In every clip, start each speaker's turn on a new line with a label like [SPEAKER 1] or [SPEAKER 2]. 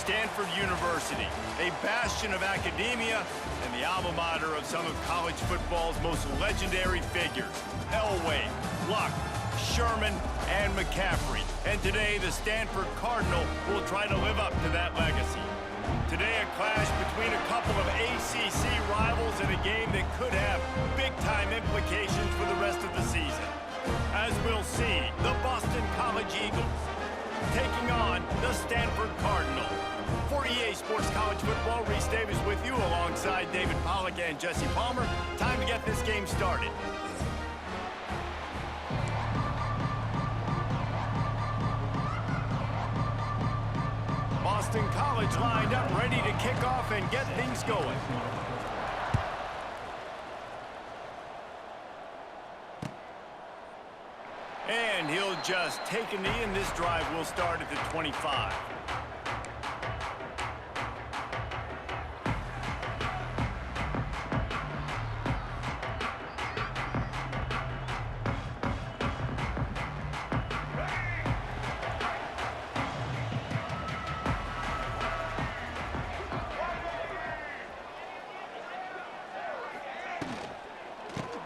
[SPEAKER 1] Stanford University, a bastion of academia and the alma mater of some of college football's most legendary figures, Elway, Luck, Sherman, and McCaffrey. And today, the Stanford Cardinal will try to live up to that legacy. Today, a clash between a couple of ACC rivals in a game that could have big-time implications for the rest of the season. As we'll see, the Boston College Eagles taking on the Stanford Cardinal. For EA Sports College Football, Reese Davis with you alongside David Pollack and Jesse Palmer. Time to get this game started. Boston College lined up, ready to kick off and get things going. And he'll just take a knee, and this drive will start at the 25.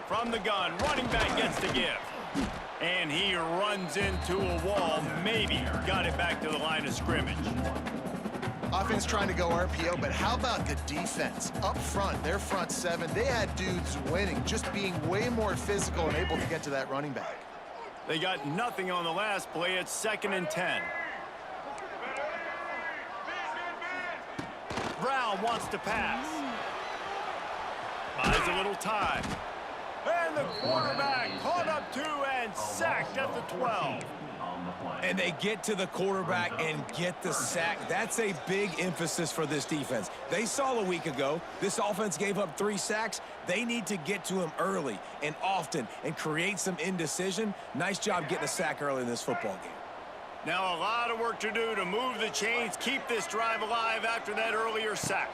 [SPEAKER 1] From the gun, running back gets the give. And he runs into a wall, maybe got it back to the line of scrimmage.
[SPEAKER 2] Offense trying to go RPO, but how about the defense? Up front, their front seven, they had dudes winning, just being way more physical and able to get to that running back.
[SPEAKER 1] They got nothing on the last play. It's 2nd and 10. Brown wants to pass. Buys a little time. And the quarterback caught up to and sacked at the 12.
[SPEAKER 3] And they get to the quarterback and get the sack. That's a big emphasis for this defense. They saw a week ago, this offense gave up 3 sacks. They need to get to him early and often and create some indecision. Nice job getting a sack early in this football game.
[SPEAKER 1] Now a lot of work to do to move the chains, keep this drive alive after that earlier sack.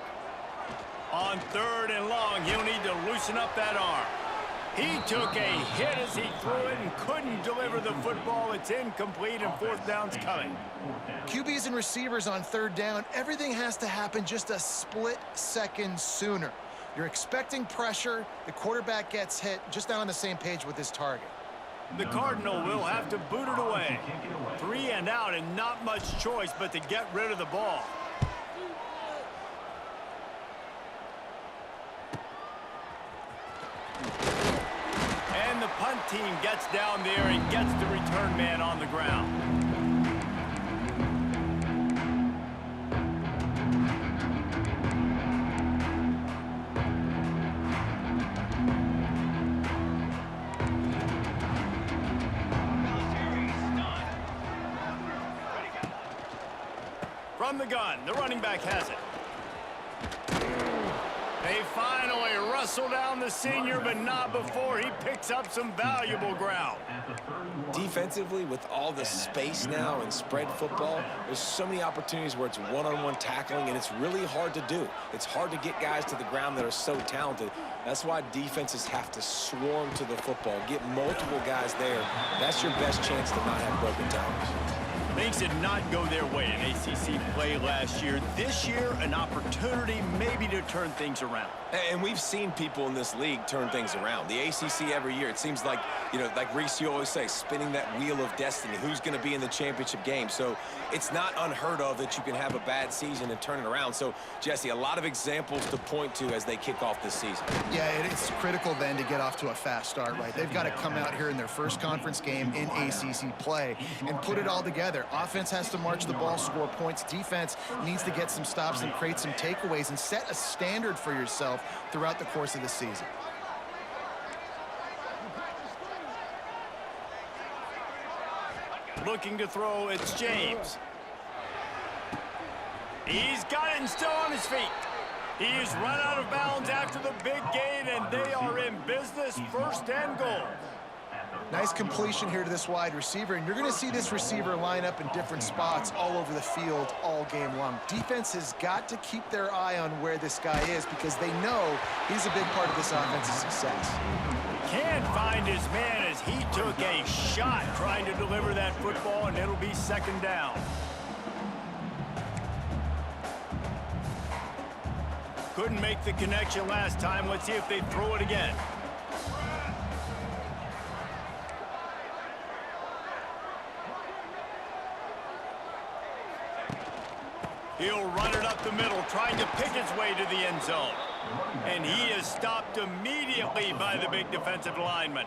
[SPEAKER 1] On 3rd and long, he'll need to loosen up that arm. He took a hit as he threw it and couldn't deliver the football. It's incomplete, and 4th down's coming.
[SPEAKER 2] QBs and receivers on 3rd down, everything has to happen just a split second sooner. You're expecting pressure, the quarterback gets hit, just not on the same page with his target.
[SPEAKER 1] The Cardinal will have to boot it away. 3 and out, and not much choice but to get rid of the ball. And the punt team gets down there and gets the return man on the ground. From the gun, the running back has it. They finally wrestle down the senior, but not before he picks up some valuable ground.
[SPEAKER 3] Defensively, with all the space now and spread football, there's so many opportunities where it's one-on-one tackling, and it's really hard to do. It's hard to get guys to the ground that are so talented. That's why defenses have to swarm to the football, get multiple guys there. That's your best chance to not have broken tackles.
[SPEAKER 1] Things did not go their way in ACC play last year. This year, an opportunity maybe to turn things around.
[SPEAKER 3] And we've seen people in this league turn things around. The ACC every year, it seems like, you know, like Reese, you always say, spinning that wheel of destiny. Who's going to be in the championship game? So it's not unheard of that you can have a bad season and turn it around. So, Jesse, a lot of examples to point to as they kick off this season.
[SPEAKER 2] Yeah, it's critical then to get off to a fast start, right? They've got to come out here in their first conference game in ACC play and put it all together. Offense has to march the ball, score points. Defense needs to get some stops and create some takeaways and set a standard for yourself throughout the course of the season.
[SPEAKER 1] Looking to throw, it's James. He's got it and still on his feet. He's run out of bounds after the big gain, and they are in business, 1st and goal.
[SPEAKER 2] Nice completion here to this wide receiver, and you're going to see this receiver line up in different spots all over the field all game long. Defense has got to keep their eye on where this guy is because they know he's a big part of this offense's success.
[SPEAKER 1] Can't find his man as he took a shot trying to deliver that football, and it'll be 2nd down. Couldn't make the connection last time. Let's see if they throw it again. He'll run it up the middle, trying to pick his way to the end zone. And he is stopped immediately by the big defensive lineman.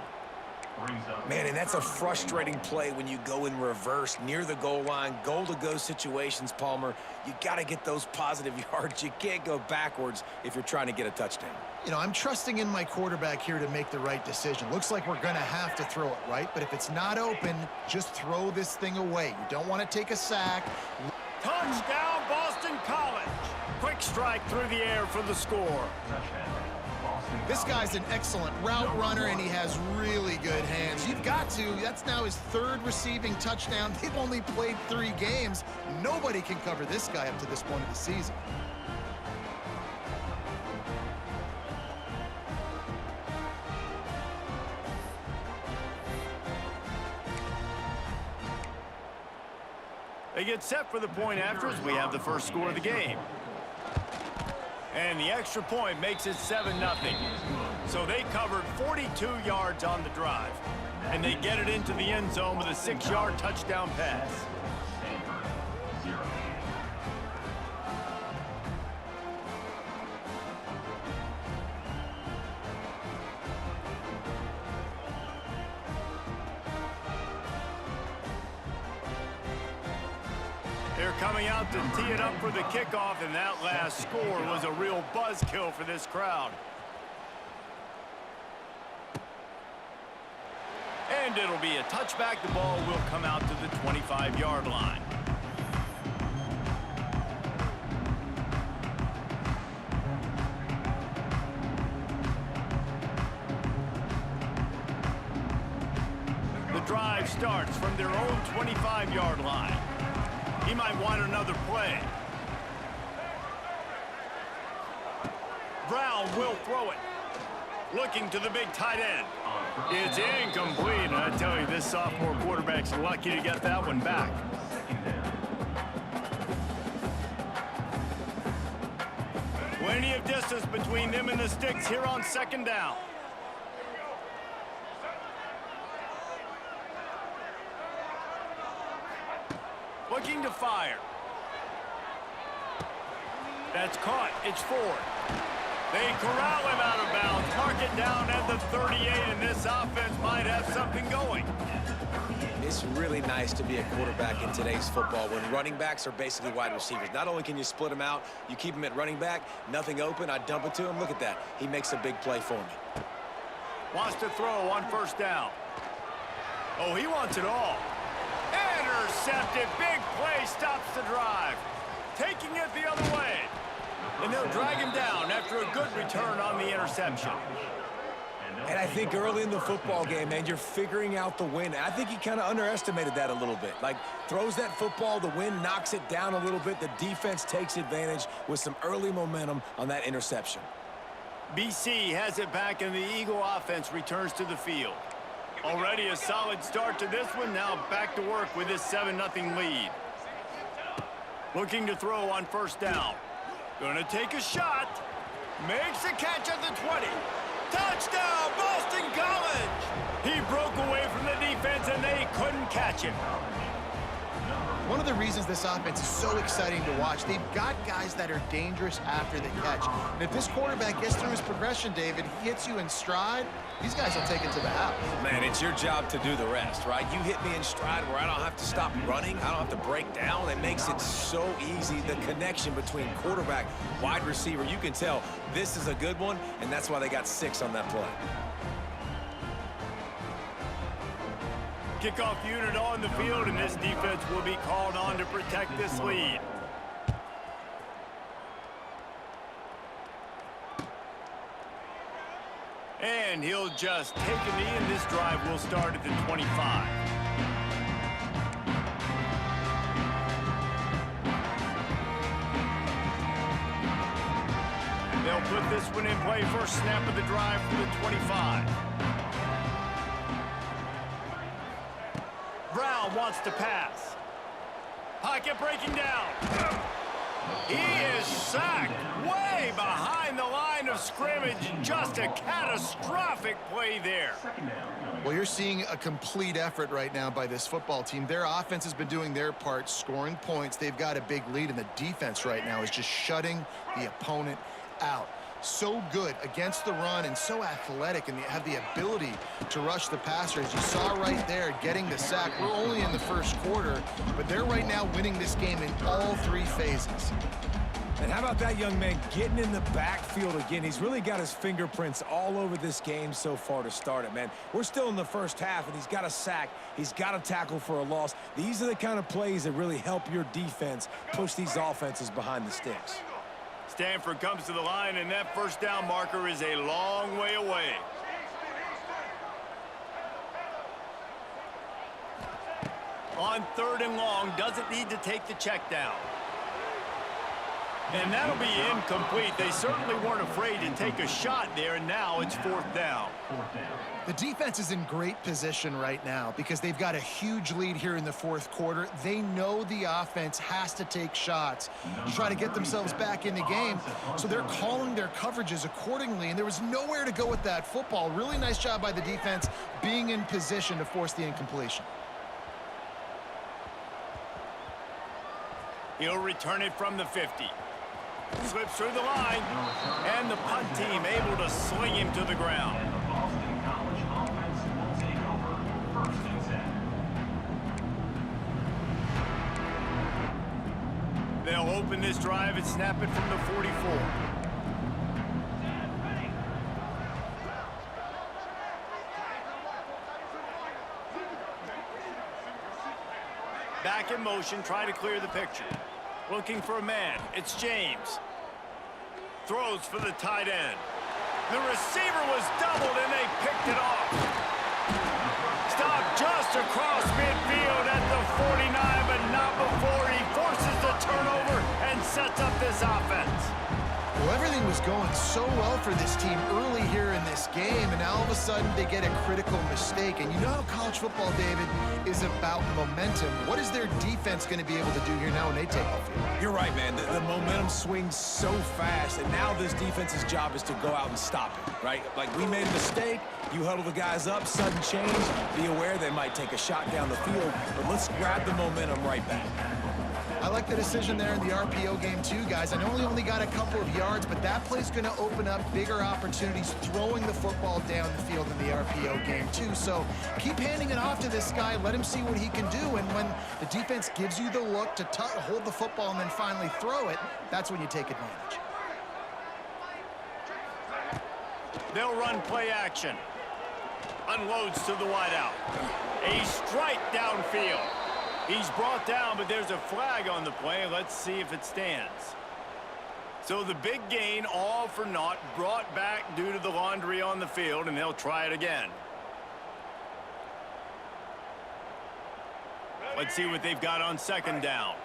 [SPEAKER 3] Man, and that's a frustrating play when you go in reverse near the goal line, goal-to-go situations, Palmer. You got to get those positive yards. You can't go backwards if you're trying to get a touchdown.
[SPEAKER 2] You know, I'm trusting in my quarterback here to make the right decision. Looks like we're going to have to throw it, right? But if it's not open, just throw this thing away. You don't want to take a sack.
[SPEAKER 1] Touchdown, Boston College. Quick strike through the air for the score.
[SPEAKER 2] This guy's an excellent route runner, and he has really good hands. You've got to. That's now his third receiving touchdown. They've only played 3 games. Nobody can cover this guy up to this point of the season.
[SPEAKER 1] They get set for the point after as we have the first score of the game. And the extra point makes it 7-0. So they covered 42 yards on the drive. And they get it into the end zone with a 6-yard touchdown pass. They're coming out to tee it up for the kickoff, and that last score was a real buzzkill for this crowd. And it'll be a touchback. The ball will come out to the 25-yard line. The drive starts from their own 25-yard line. He might want another play. Brown will throw it. Looking to the big tight end. It's incomplete, and I tell you, this sophomore quarterback's lucky to get that one back. Plenty of distance between them and the sticks here on second down. Looking to fire. That's caught. It's Ford. They corral him out of bounds. Mark it down at the 38, and this offense might have something going.
[SPEAKER 3] It's really nice to be a quarterback in today's football when running backs are basically wide receivers. Not only can you split them out, you keep them at running back, nothing open, I dump it to him. Look at that. He makes a big play for me.
[SPEAKER 1] Wants to throw on first down. Oh, he wants it all. Intercepted. Big play stops the drive. Taking it the other way. And they'll drag him down after a good return on the interception.
[SPEAKER 3] And I think early in the football game, man, you're figuring out the wind. I think he kind of underestimated that a little bit. Like, throws that football, the wind knocks it down a little bit. The defense takes advantage with some early momentum on that interception.
[SPEAKER 1] BC has it back, and the Eagle offense returns to the field. Already a solid start to this one. Now back to work with this 7-0 lead. Looking to throw on first down. Gonna take a shot. Makes a catch at the 20. Touchdown, Boston College! He broke away from the defense, and they couldn't catch him.
[SPEAKER 2] One of the reasons this offense is so exciting to watch, they've got guys that are dangerous after the catch. And if this quarterback gets through his progression, David, he hits you in stride, these guys will take it to the house.
[SPEAKER 3] Man, it's your job to do the rest, right? You hit me in stride where I don't have to stop running. I don't have to break down. It makes it so easy. The connection between quarterback, wide receiver, you can tell this is a good one, and that's why they got 6 on that play.
[SPEAKER 1] Kickoff unit on the field, and this defense will be called on to protect this lead. And he'll just take a knee, and this drive will start at the 25. They'll put this one in play. First snap of the drive for the 25. Brown wants to pass. Pocket breaking down. He is sacked way behind of scrimmage. Just a catastrophic play there.
[SPEAKER 2] Well, you're seeing a complete effort right now by this football team. Their offense has been doing their part, scoring points. They've got a big lead, and the defense right now is just shutting the opponent out. So good against the run and so athletic, and they have the ability to rush the passer. As you saw right there, getting the sack. We're only in the first quarter, but they're right now winning this game in all three phases.
[SPEAKER 3] And how about that young man getting in the backfield again? He's really got his fingerprints all over this game so far to start it, man. We're still in the first half, and he's got a sack. He's got a tackle for a loss. These are the kind of plays that really help your defense push these offenses behind the sticks.
[SPEAKER 1] Stanford comes to the line, and that first down marker is a long way away. On 3rd and long, doesn't need to take the check down. And that'll be incomplete. They certainly weren't afraid to take a shot there, and now it's 4th down.
[SPEAKER 2] The defense is in great position right now because they've got a huge lead here in the 4th quarter. They know the offense has to take shots to try to get themselves back in the game, so they're calling their coverages accordingly, and there was nowhere to go with that football. Really nice job by the defense being in position to force the incompletion.
[SPEAKER 1] He'll return it from the 50. Slips through the line, and the punt team able to sling him to the ground. They'll open this drive and snap it from the 44. Back in motion, trying to clear the picture. Looking for a man. It's James. Throws for the tight end. The receiver was doubled, and they picked it off. Stopped just across midfield at the 49, but not before he forces the turnover and sets up this offense.
[SPEAKER 2] Well, everything was going so well for this team early here in this game, and now all of a sudden they get a critical mistake. And you know how college football, David, is about momentum. What is their defense going to be able to do here now when they take the field?
[SPEAKER 3] You're right, man. The momentum swings so fast, and now this defense's job is to go out and stop it, right? Like, we made a mistake. You huddle the guys up, sudden change. Be aware they might take a shot down the field, but let's grab the momentum right back.
[SPEAKER 2] I like the decision there in the RPO game too, guys. I know he only got a couple of yards, but that play's going to open up bigger opportunities throwing the football down the field in the RPO game too. So keep handing it off to this guy. Let him see what he can do. And when the defense gives you the look to hold the football and then finally throw it, that's when you take advantage.
[SPEAKER 1] They'll run play action. Unloads to the wideout. A strike downfield. He's brought down, but there's a flag on the play. Let's see if it stands. So the big gain, all for naught, brought back due to the laundry on the field, and they'll try it again. Let's see what they've got on 2nd down.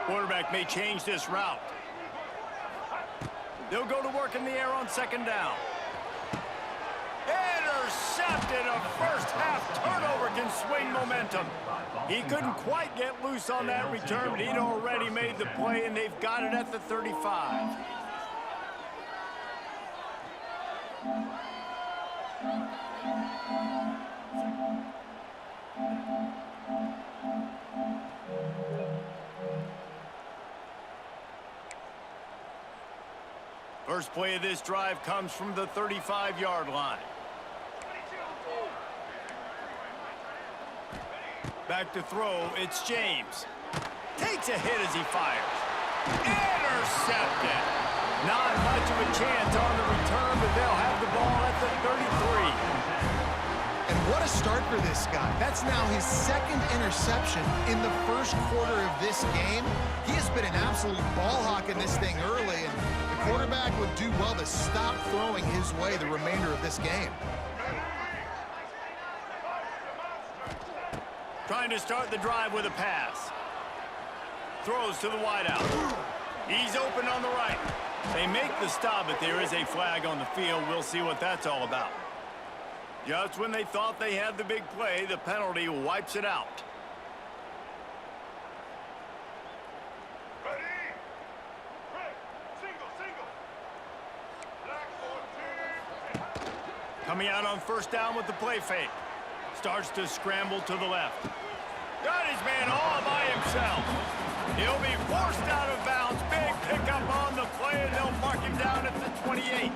[SPEAKER 1] Quarterback may change this route. They'll go to work in the air on 2nd down. Intercepted. A first-half turnover can swing momentum. He couldn't quite get loose on that return, but he'd already made the play, and they've got it at the 35. First play of this drive comes from the 35-yard line. Back to throw, it's James. Takes a hit as he fires. Intercepted. Not much of a chance on the return, but they'll have the ball at the 33.
[SPEAKER 2] And what a start for this guy. That's now his 2nd interception in the first quarter of this game. He has been an absolute ball hawk in this thing early, and the quarterback would do well to stop throwing his way the remainder of this game.
[SPEAKER 1] Trying to start the drive with a pass. Throws to the wideout. He's open on the right. They make the stop, but there is a flag on the field. We'll see what that's all about. Just when they thought they had the big play, the penalty wipes it out. Coming out on first down with the play fake. Starts to scramble to the left. Got his man all by himself. He'll be forced out of bounds. Big pickup on the play, and they'll mark him down at the 28.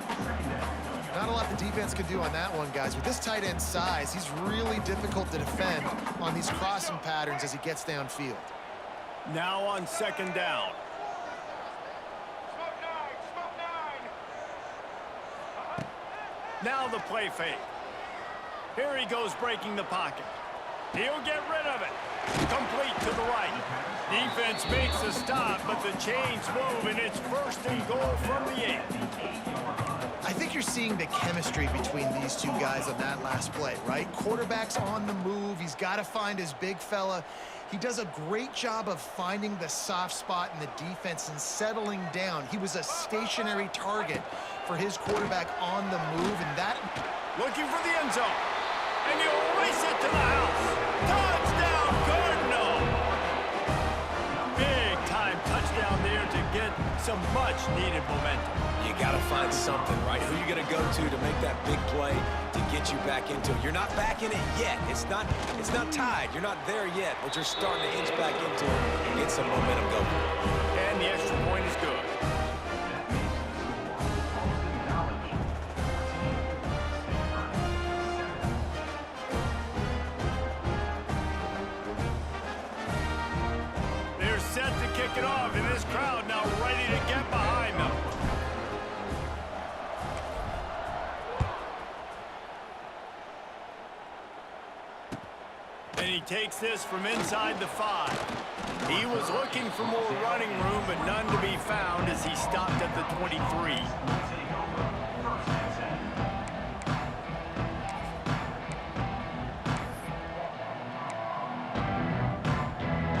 [SPEAKER 2] Not a lot the defense could do on that one, guys. With this tight end size, he's really difficult to defend on these crossing patterns as he gets downfield.
[SPEAKER 1] Now on second down. Now the play fake. Here he goes breaking the pocket. He'll get rid of it. Complete to the right. Defense makes a stop, but the chains move, and it's first and goal from the 8.
[SPEAKER 2] I think you're seeing the chemistry between these two guys on that last play, right? Quarterback's on the move. He's got to find his big fella. He does a great job of finding the soft spot in the defense and settling down. He was a stationary target for his quarterback on the move, and that...
[SPEAKER 1] Looking for the end zone. And he'll race it to the house. Touchdown, Cardinal! Big time touchdown there to get some much-needed momentum.
[SPEAKER 3] You got to find something, right? Who you going to go to make that big play to get you back into it? You're not back in it yet. It's not tied. You're not there yet, but you're starting to inch back into it and get some momentum going.
[SPEAKER 1] And the extra point is good. They're set to kick it off, and this crowd now ready to get behind them. And he takes this from inside the 5. He was looking for more running room, but none to be found as he stopped at the 23.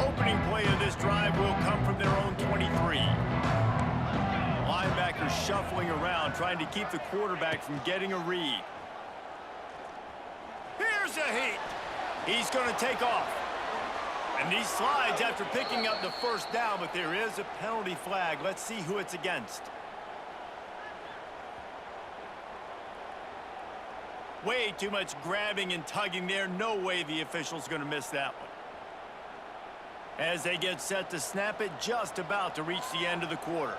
[SPEAKER 1] Opening play of this drive will come from their own 23. Linebackers shuffling around, trying to keep the quarterback from getting a read. Here's a heat. He's going to take off. And he slides after picking up the first down, but there is a penalty flag. Let's see who it's against. Way too much grabbing and tugging there. No way the official's going to miss that one. As they get set to snap it, just about to reach the end of the quarter.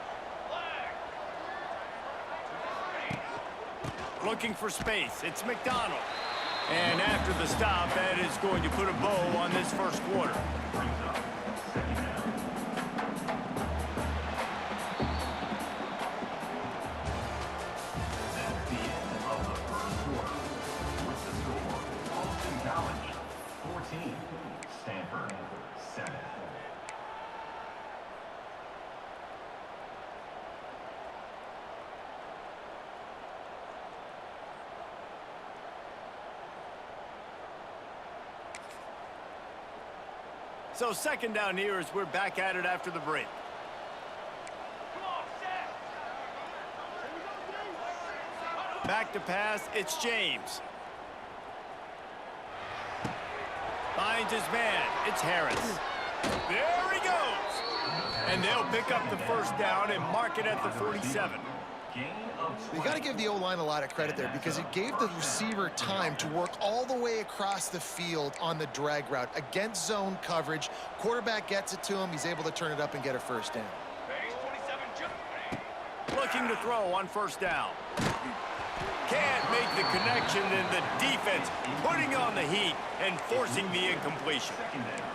[SPEAKER 1] Looking for space. It's McDonald. And after the stop, that is going to put a bow on this first quarter.
[SPEAKER 4] That's the end of the first quarter. With the score, Boston College 14, Stanford 7.
[SPEAKER 1] So second down here as we're back at it after the break. Back to pass, it's James. Finds his man, it's Harris. There he goes! And they'll pick up the first down and mark it at the 47.
[SPEAKER 2] You got to give the O-line a lot of credit there because it gave the receiver time to work all the way across the field on the drag route against zone coverage. Quarterback gets it to him. He's able to turn it up and get a first down.
[SPEAKER 1] Looking to throw on first down. Can't make the connection, and the defense putting on the heat and forcing the incompletion.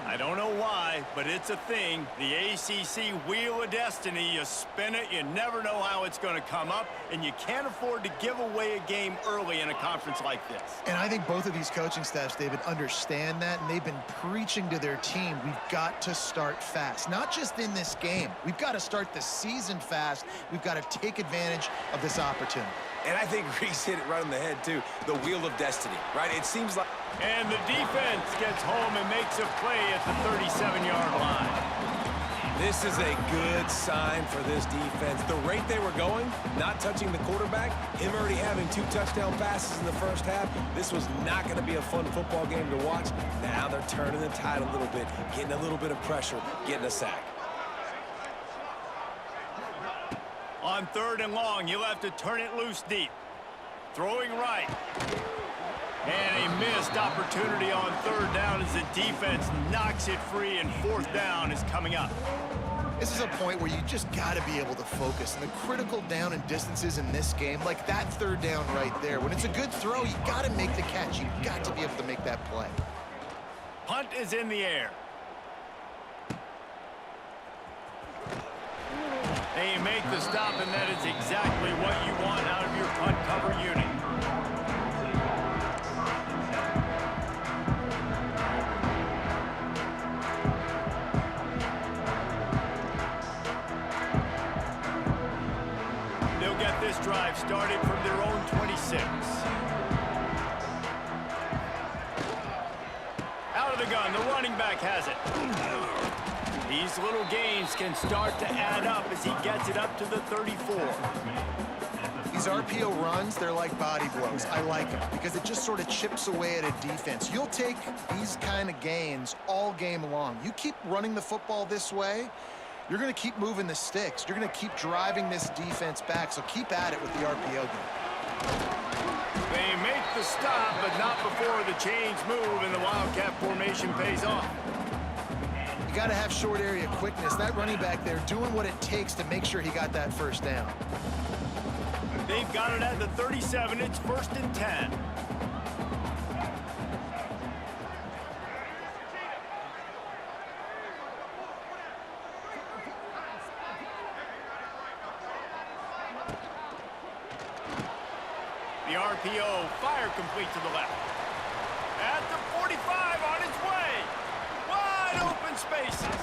[SPEAKER 1] I don't know why, but it's a thing. The ACC Wheel of Destiny, you spin it, you never know how it's going to come up, and you can't afford to give away a game early in a conference like this.
[SPEAKER 2] And I think both of these coaching staffs, David, understand that, and they've been preaching to their team, we've got to start fast. Not just in this game. We've got to start the season fast. We've got to take advantage of this opportunity.
[SPEAKER 3] And I think Reese hit it right on the head, too. The Wheel of Destiny, right? It seems like...
[SPEAKER 1] And the defense gets home and makes a play at the 37-yard line.
[SPEAKER 3] This is a good sign for this defense. The rate they were going, not touching the quarterback, him already having 2 touchdown passes in the first half, this was not going to be a fun football game to watch. Now they're turning the tide a little bit, getting a little bit of pressure, getting a sack.
[SPEAKER 1] On third and long, you'll have to turn it loose deep. Throwing right. And a missed opportunity on third down as the defense knocks it free, and fourth down is coming up.
[SPEAKER 2] This is a point where you just got to be able to focus. And the critical down and distances in this game, like that third down right there, when it's a good throw, you got to make the catch. You got to be able to make that play.
[SPEAKER 1] Punt is in the air. They make the stop, and that is exactly what you want out of your punt cover unit. They'll get this drive started from their own 26. Out of the gun, the running back has it. These little gains can start to add up as he gets it up to the 34.
[SPEAKER 2] These RPO runs, they're like body blows. I like them because it just sort of chips away at a defense. You'll take these kind of gains all game long. You keep running the football this way, you're going to keep moving the sticks. You're going to keep driving this defense back, so keep at it with the RPO game.
[SPEAKER 1] They make the stop, but not before the chains move and the Wildcat formation pays off.
[SPEAKER 2] You got to have short area quickness. That running back there doing what it takes to make sure he got that first down.
[SPEAKER 1] They've got it at the 37. It's 1st and 10. The RPO, fire complete to the left. At the 45, on his way. Wide open spaces.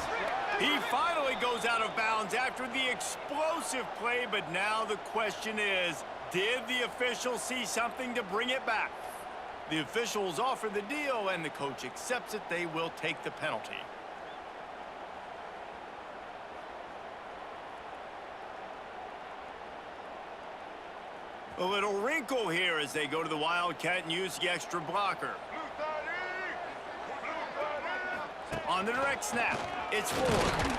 [SPEAKER 1] He finally goes out of bounds after the explosive play, but now the question is, did the official see something to bring it back? The officials offer the deal, and the coach accepts it. They will take the penalty. A little wrinkle here as they go to the Wildcat and use the extra blocker. On the direct snap, it's Ford.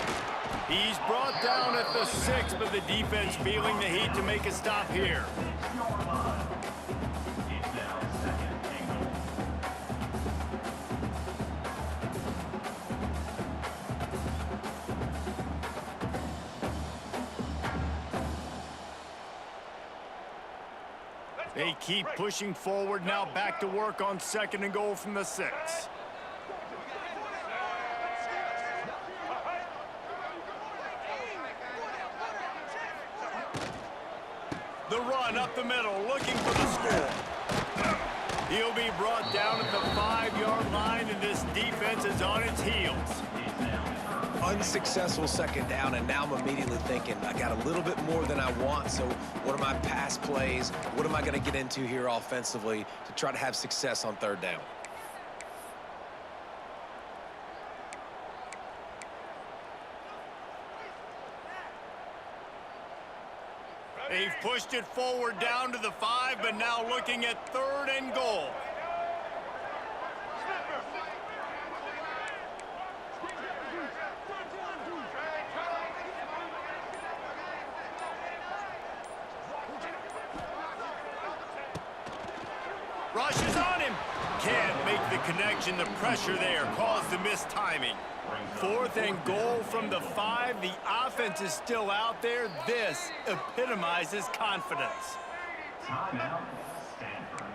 [SPEAKER 1] He's brought down at the 6, but the defense feeling the heat to make a stop here. They keep pushing forward, now back to work on 2nd and goal from the 6. The run up the middle, looking for the score. He'll be brought down at the 5-yard line, and this defense is on its heels.
[SPEAKER 3] Unsuccessful 2nd down, and now I'm immediately thinking, I got a little bit more than I want, so what are my pass plays? What am I going to get into here offensively to try to have success on 3rd down?
[SPEAKER 1] They've pushed it forward down to the 5, but now looking at 3rd and goal. Rushes on him. Can't make the connection. The pressure there caused the missed timing. 4th and goal from the 5. The offense is still out there. This epitomizes confidence.
[SPEAKER 4] Timeout, Stanford.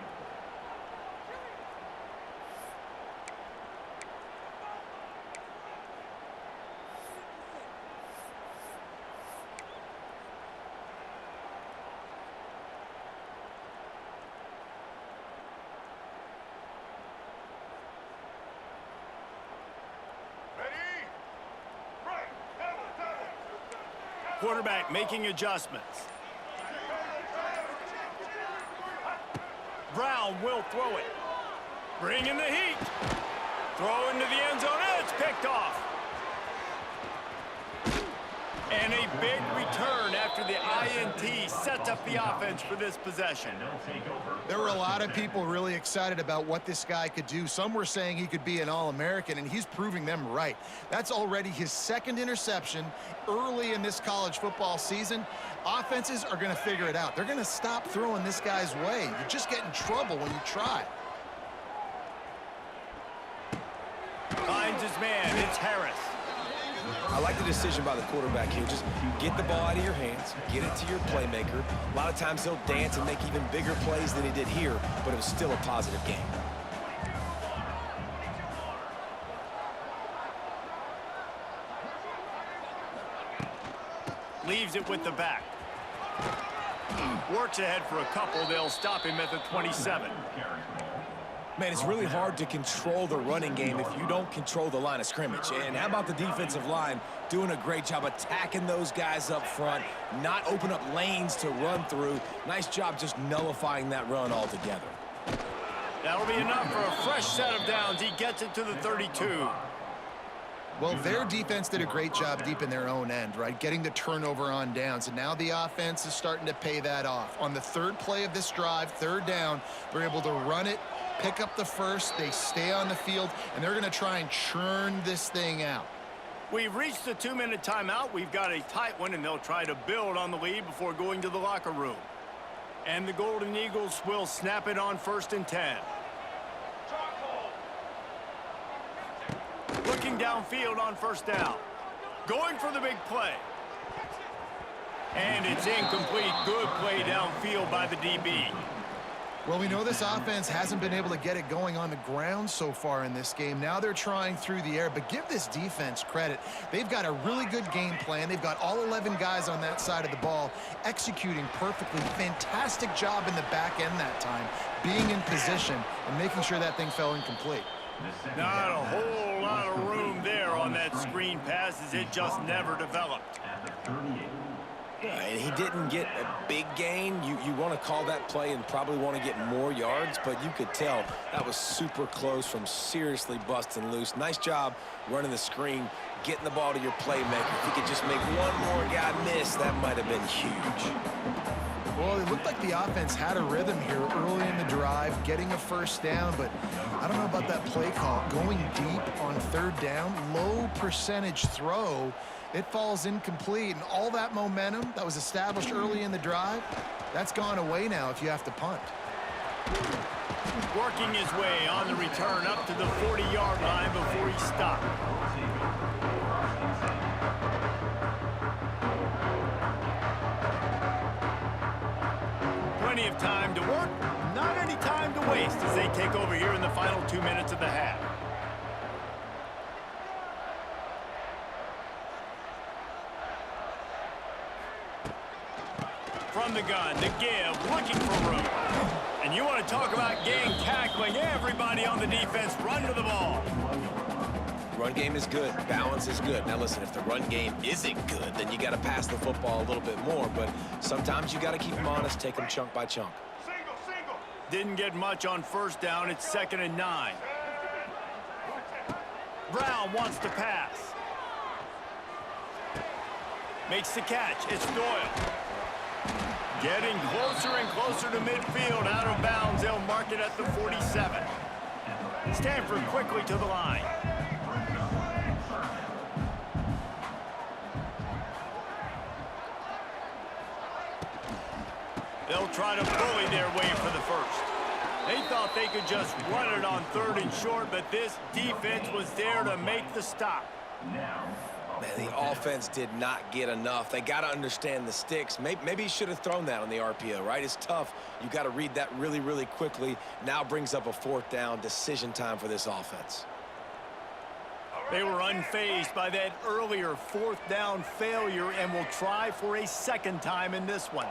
[SPEAKER 1] Quarterback making adjustments. Brown will throw it. Bringing the heat. Throw into the end zone. It's picked off. And a big return after after the INT sets up the offense for this possession.
[SPEAKER 2] There were a lot of people really excited about what this guy could do. Some were saying he could be an All-American, and he's proving them right. That's already his second interception early in this college football season. Offenses are going to figure it out. They're going to stop throwing this guy's way. You just get in trouble when you try.
[SPEAKER 1] Finds his man. It's Harris.
[SPEAKER 3] I like the decision by the quarterback here. Just get the ball out of your hands, get it to your playmaker. A lot of times he'll dance and make even bigger plays than he did here, but it was still a positive game.
[SPEAKER 1] Leaves it with the back. Works ahead for a couple. They'll stop him at the 27.
[SPEAKER 3] Man, it's really hard to control the running game if you don't control the line of scrimmage. And how about the defensive line doing a great job attacking those guys up front, not open up lanes to run through. Nice job just nullifying that run altogether.
[SPEAKER 1] That'll be enough for a fresh set of downs. He gets it to the 32.
[SPEAKER 2] Well, their defense did a great job deep in their own end, right? Getting the turnover on downs, and now the offense is starting to pay that off. On the third play of this drive, third down, they're able to run it, pick up the first, they stay on the field, and they're going to try and churn this thing out.
[SPEAKER 1] We've reached the 2-minute timeout. We've got a tight one, and they'll try to build on the lead before going to the locker room. And the Golden Eagles will snap it on 1st and 10. Looking downfield on 1st down. Going for the big play. And it's incomplete. Good play downfield by the DB.
[SPEAKER 2] Well, we know this offense hasn't been able to get it going on the ground so far in this game. Now they're trying through the air, but give this defense credit. They've got a really good game plan. They've got all 11 guys on that side of the ball executing perfectly. Fantastic job in the back end that time, being in position and making sure that thing fell incomplete.
[SPEAKER 1] Not a whole lot of room there on that screen pass as it just never developed.
[SPEAKER 3] And he didn't get a big gain. You want to call that play and probably want to get more yards, but you could tell that was super close from seriously busting loose. Nice job running the screen, getting the ball to your playmaker. If he could just make one more guy miss, that might have been huge.
[SPEAKER 2] Well, it looked like the offense had a rhythm here early in the drive, getting a first down, but I don't know about that play call. Going deep on third down, low percentage throw, it falls incomplete, and all that momentum that was established early in the drive, that's gone away now if you have to punt.
[SPEAKER 1] Working his way on the return up to the 40-yard line before he stopped. Plenty of time to work, not any time to waste as they take over here in the final 2 minutes of the half. From the gun, the give, looking for room. And you want to talk about gang tackling, everybody on the defense run to the ball.
[SPEAKER 3] Run game is good. Balance is good. Now, listen, if the run game isn't good, then you got to pass the football a little bit more. But sometimes you got to keep them honest, take them chunk by chunk.
[SPEAKER 1] Didn't get much on 1st down. It's 2nd and 9. Brown wants to pass. Makes the catch. It's Doyle. Getting closer and closer to midfield. Out of bounds. They'll mark it at the 47. Stanford quickly to the line. They'll try to bully their way for the first. They thought they could just run it on 3rd and short, but this defense was there to make the stop.
[SPEAKER 3] Man, the offense did not get enough. They got to understand the sticks. Maybe he should have thrown that on the RPO, right? It's tough. You got to read that really, really quickly. Now brings up a 4th down decision time for this offense.
[SPEAKER 1] They were unfazed by that earlier 4th down failure and will try for a 2nd time in this one.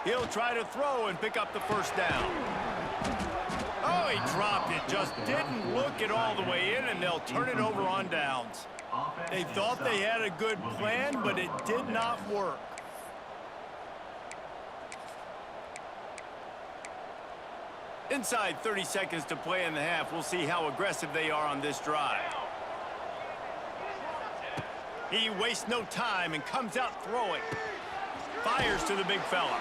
[SPEAKER 1] He'll try to throw and pick up the 1st down. Oh, he dropped it. Just didn't look it all the way in, and they'll turn it over on downs. They thought they had a good plan, but it did not work. Inside 30 seconds to play in the half. We'll see how aggressive they are on this drive. He wastes no time and comes out throwing. Fires to the big fella.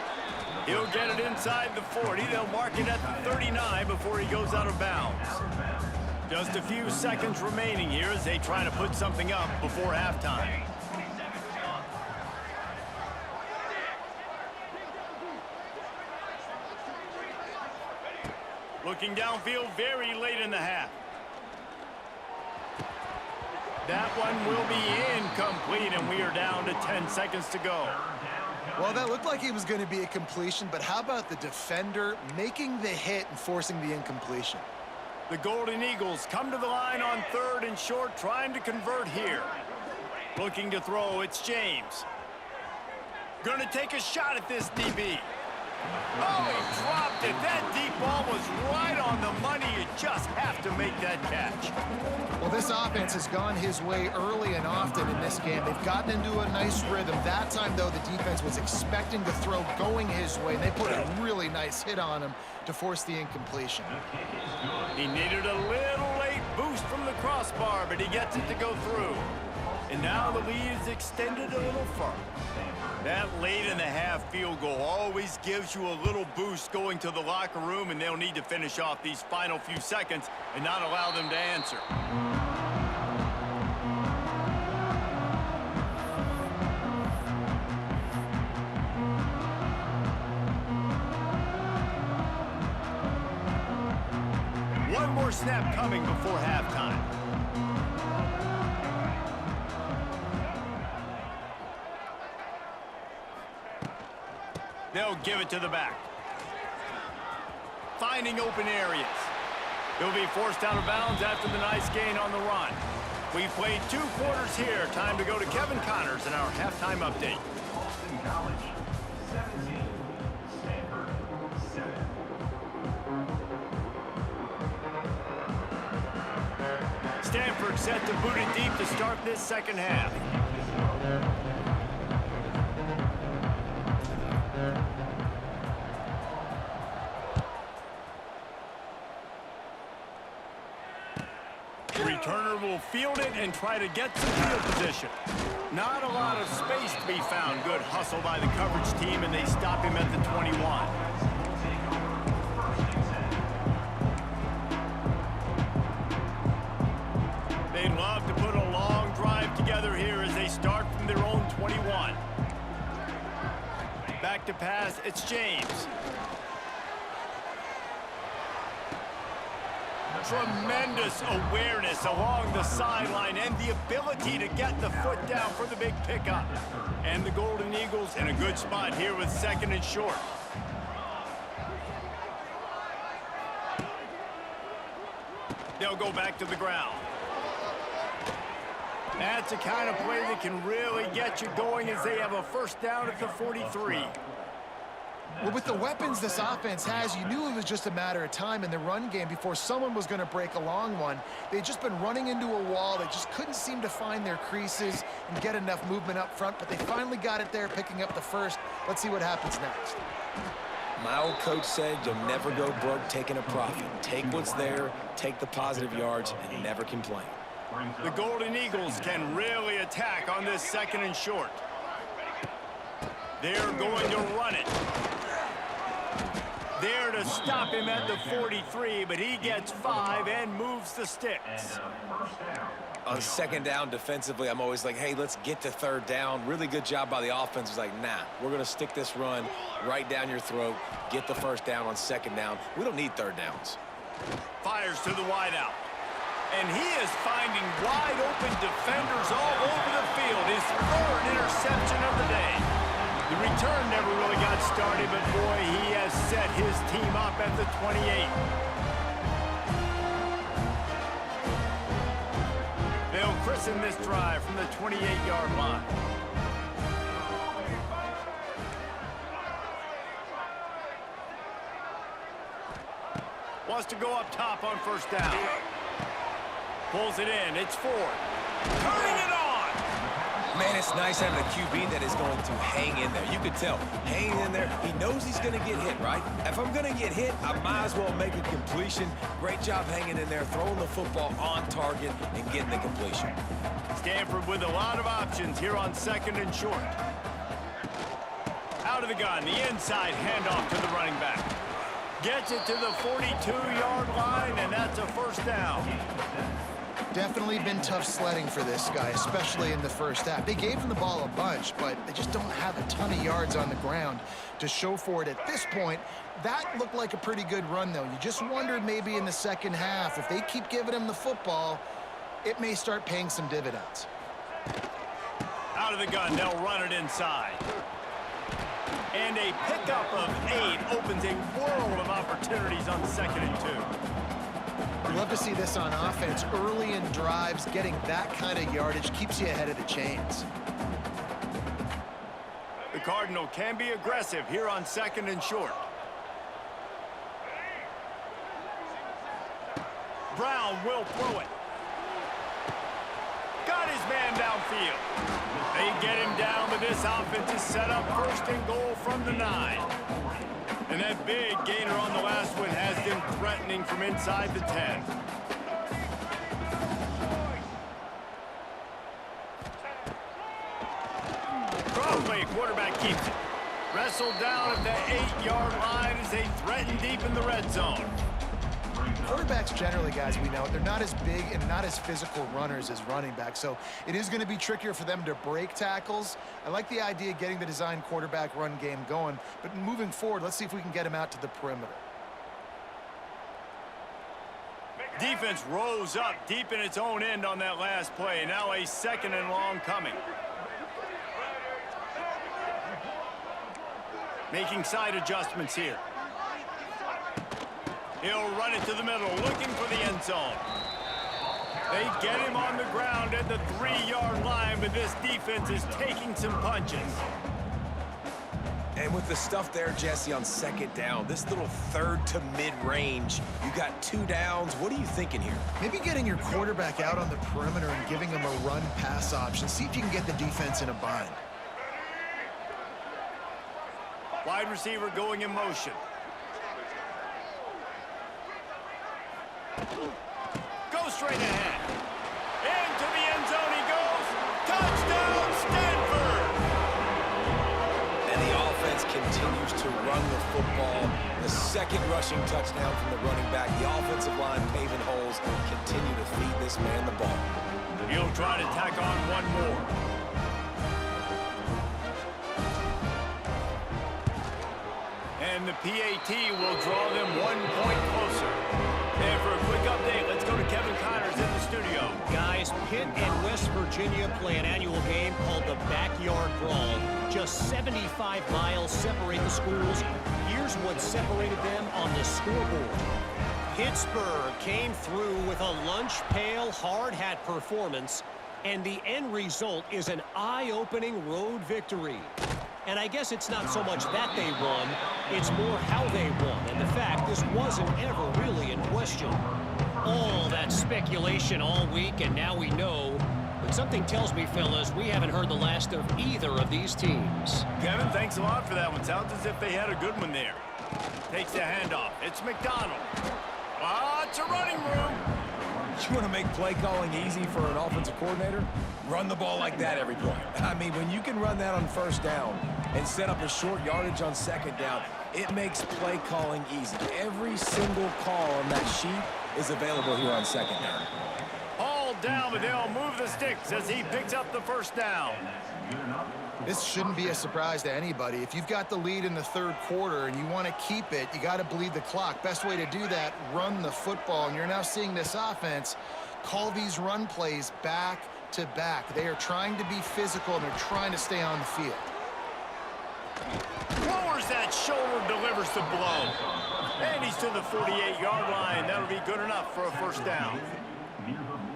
[SPEAKER 1] He'll get it inside the 40. They'll mark it at the 39 before he goes out of bounds. Just a few seconds remaining here as they try to put something up before halftime. Looking downfield very late in the half. That one will be incomplete, and we are down to 10 seconds to go.
[SPEAKER 2] Well, that looked like it was going to be a completion, but how about the defender making the hit and forcing the incompletion?
[SPEAKER 1] The Golden Eagles come to the line on 3rd and short, trying to convert here. Looking to throw, it's James. Gonna take a shot at this DB. Oh, he dropped it. That deep ball was right on the money. You just have to make that catch.
[SPEAKER 2] Well, this offense has gone his way early and often in this game. They've gotten into a nice rhythm. That time, though, the defense was expecting the throw going his way. They put a really nice hit on him to force the incompletion.
[SPEAKER 1] He needed a little late boost from the crossbar, but he gets it to go through. And now the lead is extended a little further. That late in the half field goal always gives you a little boost going to the locker room, and they'll need to finish off these final few seconds and not allow them to answer. One more snap coming before halftime. They'll give it to the back. Finding open areas. He'll be forced out of bounds after the nice gain on the run. We've played 2 quarters here. Time to go to Kevin Connors in our halftime update.
[SPEAKER 4] Boston College, 17. Stanford, 7.
[SPEAKER 1] Stanford set to boot it deep to start this second half. Returner will field it and try to get some field position. Not a lot of space to be found. Good hustle by the coverage team, and they stop him at the 21. They'd love to put a long drive together here as they start from their own 21. Back to pass, it's James. Tremendous awareness along the sideline and the ability to get the foot down for the big pickup. And the Golden Eagles in a good spot here with 2nd and short. They'll go back to the ground. That's the kind of play that can really get you going as they have a first down at the 43.
[SPEAKER 2] Well, with the weapons this offense has, you knew it was just a matter of time in the run game before someone was going to break a long one. They'd just been running into a wall. They just couldn't seem to find their creases and get enough movement up front, but they finally got it there, picking up the first. Let's see what happens next.
[SPEAKER 3] My old coach said you'll never go broke taking a profit. Take what's there, take the positive yards, and never complain.
[SPEAKER 1] The Golden Eagles can really attack on this 2nd and short. They're going to run it. There to stop him at the 43, but he gets 5 and moves the sticks.
[SPEAKER 3] On 2nd down defensively, I'm always like, hey, let's get to 3rd down. Really good job by the offense. It's like, nah, we're going to stick this run right down your throat, get the 1st down on 2nd down. We don't need 3rd downs.
[SPEAKER 1] Fires to the wideout. And he is finding wide open defenders all over the field. His 3rd interception of the day. The return never really got started, but boy, he has set his team up at the 28. They'll christen this drive from the 28-yard line. Wants to go up top on 1st down. Pulls it in. It's Ford. Turning it on.
[SPEAKER 3] Man, it's nice having a QB that is going to hang in there. You can tell, hanging in there, he knows he's going to get hit, right? If I'm going to get hit, I might as well make a completion. Great job hanging in there, throwing the football on target and getting the completion.
[SPEAKER 1] Stanford with a lot of options here on 2nd and short. Out of the gun, the inside handoff to the running back. Gets it to the 42-yard line, and that's a first down.
[SPEAKER 2] Definitely been tough sledding for this guy, especially in the first half. They gave him the ball a bunch, but they just don't have a ton of yards on the ground to show for it at this point. That looked like a pretty good run, though. You just wondered maybe in the second half, if they keep giving him the football, it may start paying some dividends.
[SPEAKER 1] Out of the gun, they'll run it inside. And a pickup of 8 opens a world of opportunities on 2nd and 2.
[SPEAKER 2] I'd love to see this on offense. Early in drives, getting that kind of yardage keeps you ahead of the chains.
[SPEAKER 1] The Cardinal can be aggressive here on 2nd and short. Brown will throw it. Got his man downfield. They get him down, but this offense is set up 1st and goal from the 9. And that big gainer on the last one has them threatening from inside the 10. Crossway, quarterback keeps it. Wrestled down at the 8-yard line as they threaten deep in the red zone.
[SPEAKER 2] Quarterbacks generally, guys, we know, they're not as big and not as physical runners as running backs, so it is going to be trickier for them to break tackles. I like the idea of getting the design quarterback run game going, but moving forward, let's see if we can get him out to the perimeter.
[SPEAKER 1] Defense rose up deep in its own end on that last play. Now a 2nd and long coming. Making side adjustments here. He'll run it to the middle, looking for the end zone. They get him on the ground at the 3-yard line, but this defense is taking some punches.
[SPEAKER 3] And with the stuff there, Jesse, on 2nd down, this little 3rd to mid-range, you got 2 downs. What are you thinking here?
[SPEAKER 2] Maybe getting your quarterback out on the perimeter and giving him a run-pass option. See if you can get the defense in a bind.
[SPEAKER 1] Wide receiver going in motion. Go straight ahead. Into the end zone he goes. Touchdown, Stanford!
[SPEAKER 3] And the offense continues to run the football. The 2nd rushing touchdown from the running back. The offensive line paving holes. Continue to feed this man the ball.
[SPEAKER 1] He'll try to tack on one more. And the PAT will draw them 1 point closer. And for a quick update, let's go to Kevin Connors in the studio.
[SPEAKER 5] Guys, Pitt and West Virginia play an annual game called the Backyard Brawl. Just 75 miles separate the schools. Here's what separated them on the scoreboard. Pittsburgh came through with a lunch pail hard hat performance, and the end result is an eye-opening road victory. And I guess it's not so much that they won, it's more how they won, and the fact this wasn't ever really in question. All that speculation all week, and now we know. But something tells me, fellas, we haven't heard the last of either of these teams.
[SPEAKER 1] Kevin, thanks a lot for that one. Sounds as if they had a good one there. Takes the handoff. It's McDonald. Lots of running room.
[SPEAKER 3] You want to make play calling easy for an offensive coordinator? Run the ball like that every point. I mean, when you can run that on 1st down and set up a short yardage on 2nd down, it makes play calling easy. Every single call on that sheet is available here on 2nd down.
[SPEAKER 1] All down, but they'll move the sticks as he picks up the 1st down.
[SPEAKER 2] This shouldn't be a surprise to anybody. If you've got the lead in the 3rd quarter and you want to keep it, you got to bleed the clock. Best way to do that, run the football. And you're now seeing this offense call these run plays back to back. They are trying to be physical, and they're trying to stay on the field.
[SPEAKER 1] Lowers that shoulder, delivers the blow. And he's to the 48-yard line. That'll be good enough for a 1st down.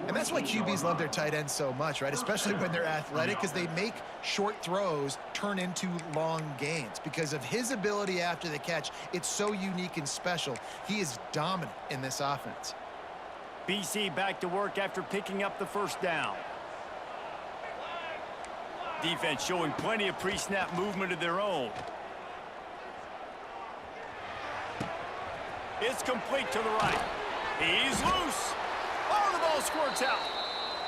[SPEAKER 2] And that's why QBs love their tight ends so much, right? Especially when they're athletic, because they make short throws turn into long gains. Because of his ability after the catch, it's so unique and special. He is dominant in this offense.
[SPEAKER 1] BC back to work after picking up the 1st down. Defense showing plenty of pre-snap movement of their own. It's complete to the right. He's loose. Oh, the ball squirts out.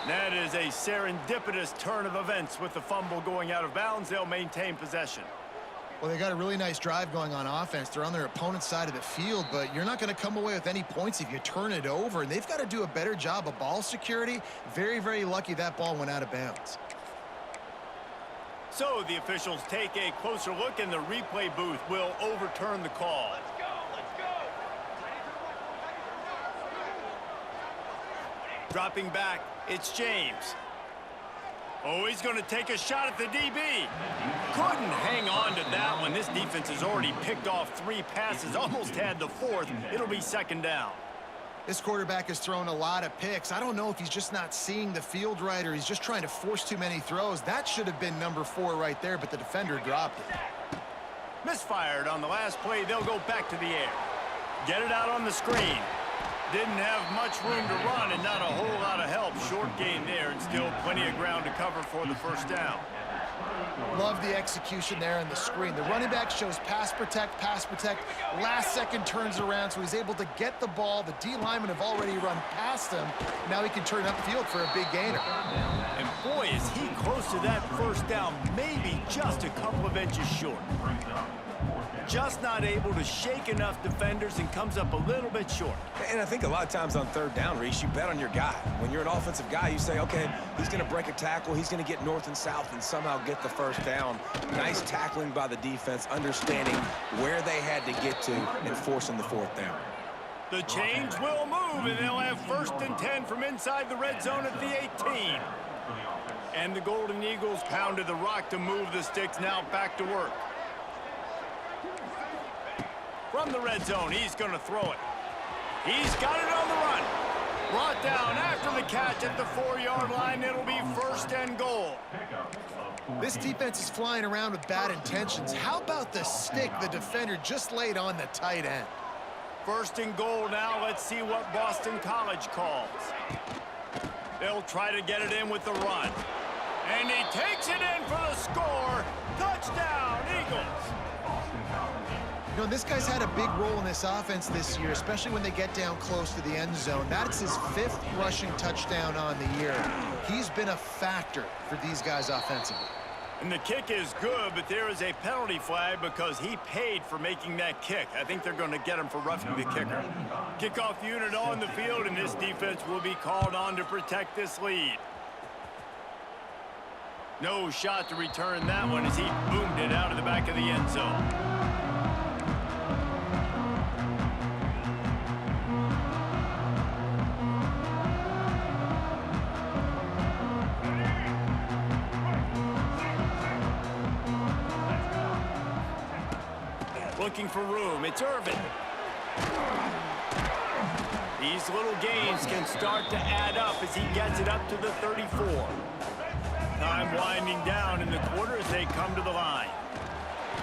[SPEAKER 1] That is a serendipitous turn of events with the fumble going out of bounds. They'll maintain possession.
[SPEAKER 2] Well, they got a really nice drive going on offense. They're on their opponent's side of the field, but you're not going to come away with any points if you turn it over. And they've got to do a better job of ball security. Very, very lucky that ball went out of bounds.
[SPEAKER 1] So the officials take a closer look, and the replay booth will overturn the call. Dropping back, it's James. Oh, he's going to take a shot at the DB. Couldn't hang on to that one. This defense has already picked off 3 passes, almost had the 4th. It'll be 2nd down.
[SPEAKER 2] This quarterback has thrown a lot of picks. I don't know if he's just not seeing the field right or he's just trying to force too many throws. That should have been number 4 right there, but the defender dropped it.
[SPEAKER 1] Misfired on the last play. They'll go back to the air. Get it out on the screen. Didn't have much room to run and not a whole lot of help. Short gain there and still plenty of ground to cover for the 1st down.
[SPEAKER 2] Love the execution there on the screen. The running back shows pass protect, last second turns around, so he's able to get the ball. The D linemen have already run past him. Now he can turn upfield for a big gainer.
[SPEAKER 1] And boy, is he close to that 1st down, maybe just a couple of inches short. Just not able to shake enough defenders and comes up a little bit short.
[SPEAKER 3] And I think a lot of times on 3rd down, Reese, you bet on your guy. When you're an offensive guy, you say, okay, he's going to break a tackle, he's going to get north and south and somehow get the 1st down. Nice tackling by the defense, understanding where they had to get to and forcing the 4th down.
[SPEAKER 1] The chains will move, and they'll have 1st and 10 from inside the red zone at the 18. And the Golden Eagles pounded the rock to move the sticks. Now back to work. From the red zone, he's going to throw it. He's got it on the run. Brought down after the catch at the 4-yard line. It'll be 1st and goal.
[SPEAKER 2] This defense is flying around with bad intentions. How about the stick the defender just laid on the tight end?
[SPEAKER 1] 1st and goal now. Let's see what Boston College calls. They'll try to get it in with the run. And he takes it in for the score. Touchdown, Eagles.
[SPEAKER 2] You know, this guy's had a big role in this offense this year, especially when they get down close to the end zone. That's his 5th rushing touchdown on the year. He's been a factor for these guys offensively.
[SPEAKER 1] And the kick is good, but there is a penalty flag because he paid for making that kick. I think they're going to get him for roughing the kicker. Kickoff unit on the field, and this defense will be called on to protect this lead. No shot to return that one as he boomed it out of the back of the end zone. Looking for room, it's Irvin. These little gains can start to add up as he gets it up to the 34. Time winding down in the quarter as they come to the line.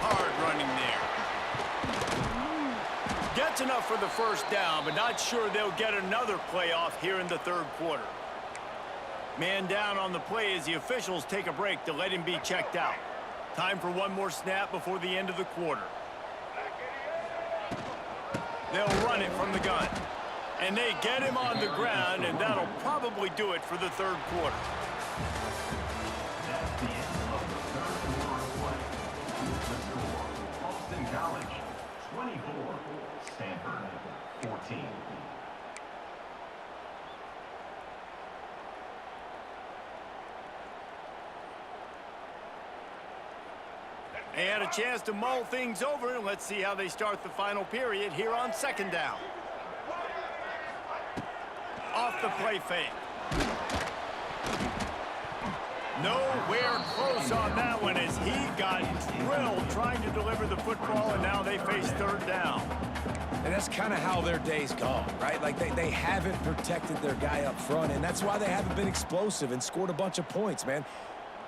[SPEAKER 1] Hard running there. Gets enough for the 1st down, but not sure they'll get another play off here in the 3rd quarter. Man down on the play as the officials take a break to let him be checked out. Time for one more snap before the end of the quarter. They'll run it from the gun. And they get him on the ground, and that'll probably do it for the 3rd quarter.
[SPEAKER 4] That's the end of the 3rd quarter of play. The score, Boston College, 24, Stanford, 14.
[SPEAKER 1] They had a chance to mull things over, and let's see how they start the final period here on 2nd down. Off the play fake. Nowhere close on that one as he got drilled trying to deliver the football, and now they face 3rd down.
[SPEAKER 3] And that's kind of how their day's gone, right? Like they haven't protected their guy up front, and that's why they haven't been explosive and scored a bunch of points, man.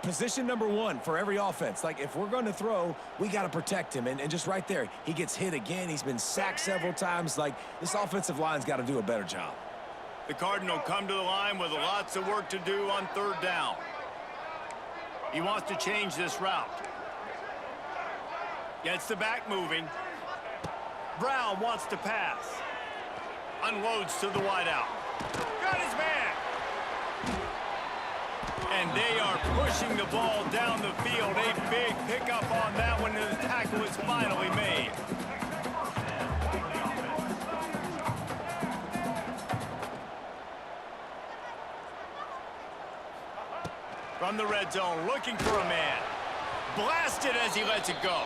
[SPEAKER 3] Position number 1 for every offense. Like, if we're going to throw, we got to protect him. And just right there, he gets hit again. He's been sacked several times. Like, this offensive line's got to do a better job.
[SPEAKER 1] The Cardinal come to the line with lots of work to do on 3rd down. He wants to change this route. Gets the back moving. Brown wants to pass. Unloads to the wideout. Got his man. And they are pushing the ball down the field. A big pickup on that one, and the tackle is finally made. From the red zone, looking for a man. Blasted as he lets it go.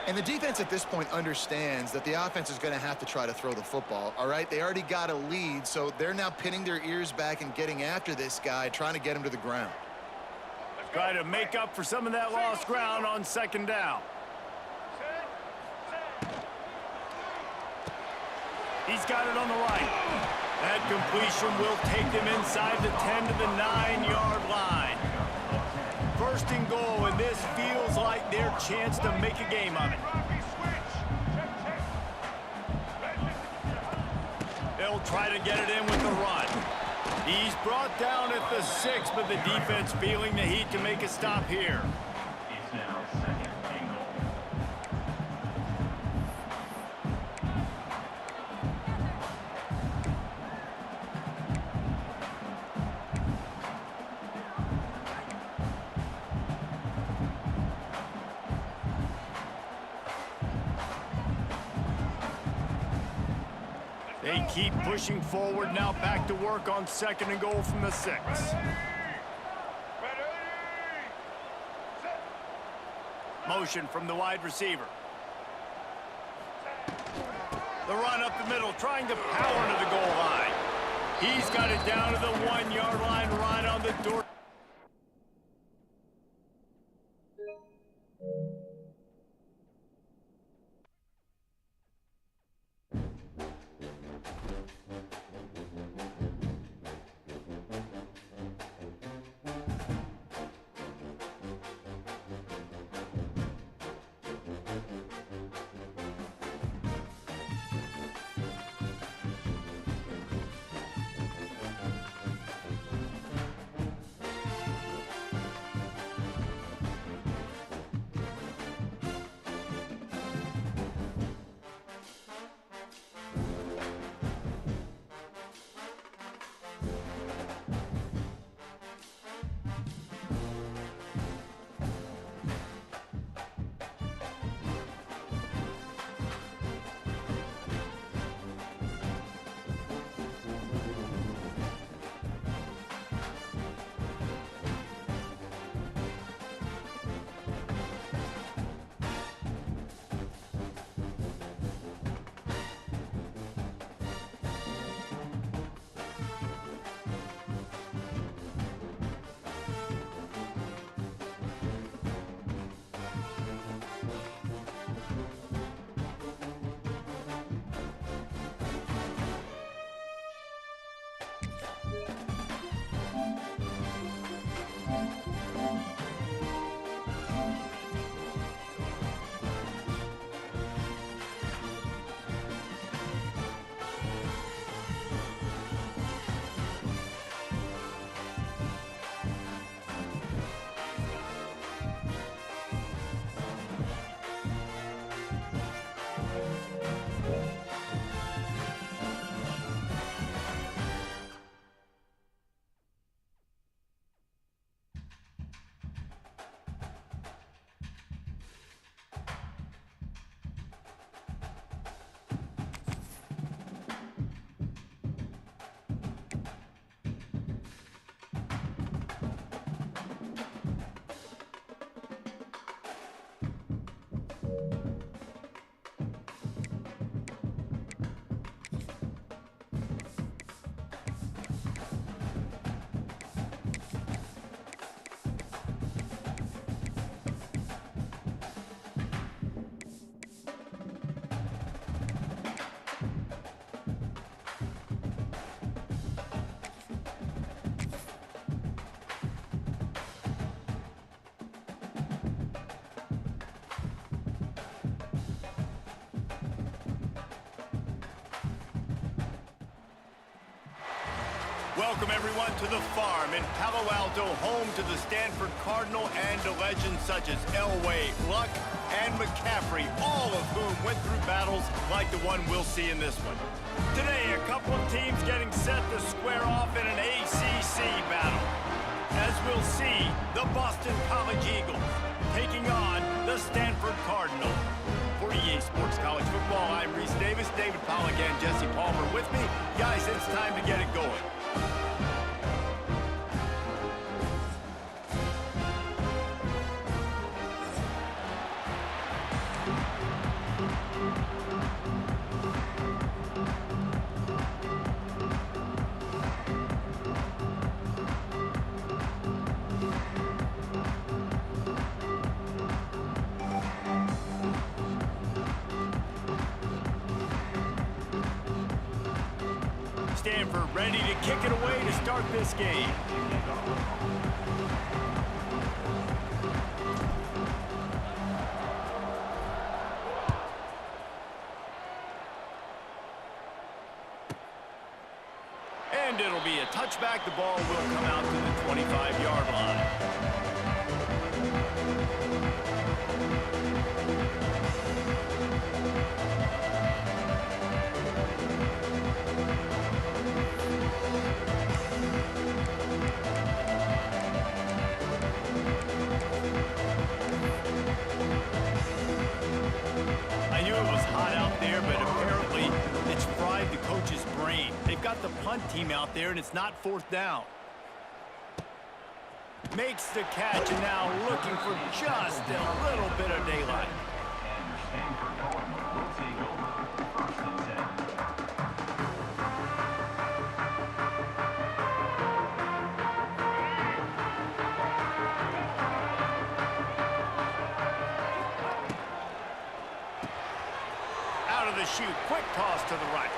[SPEAKER 2] And the defense at this point understands that the offense is going to have to try to throw the football, all right? They already got a lead, so they're now pinning their ears back and getting after this guy, trying to get him to the ground.
[SPEAKER 1] Try to make up for some of that lost ground on second down. He's got it on the right. That completion will take them inside the 10 to the 9-yard line. First and goal, and this feels like their chance to make a game of it. They'll try to get it in with the run. He's brought down at the 6, but the defense feeling the heat to make a stop here.
[SPEAKER 4] It's now second and goal.
[SPEAKER 1] They keep pushing forward, now back to work on second and goal from the 6. Motion from the wide receiver. The run up the middle, trying to power to the goal line. He's got it down to the 1-yard line, right on the door. Welcome, everyone, to the farm in Palo Alto, home to the Stanford Cardinal and to legends such as Elway, Luck, and McCaffrey, all of whom went through battles like the one we'll see in this one. Today, a couple of teams getting set to square off in an ACC battle. As we'll see, the Boston College Eagles taking on the Stanford Cardinal. For EA Sports College Football, I'm Reese Davis, David Pollack, and Jesse Palmer with me. Guys, it's time to get it going. Stanford ready to kick it away to start this game. And it'll be a touchback. The ball will come out to the 25-yard line. I knew it was hot out there, but apparently it's fried the coach's brain. They've got the punt team out there, and it's not fourth down. Makes the catch, and now looking for just a little bit of daylight. Out of the chute, quick toss to the right.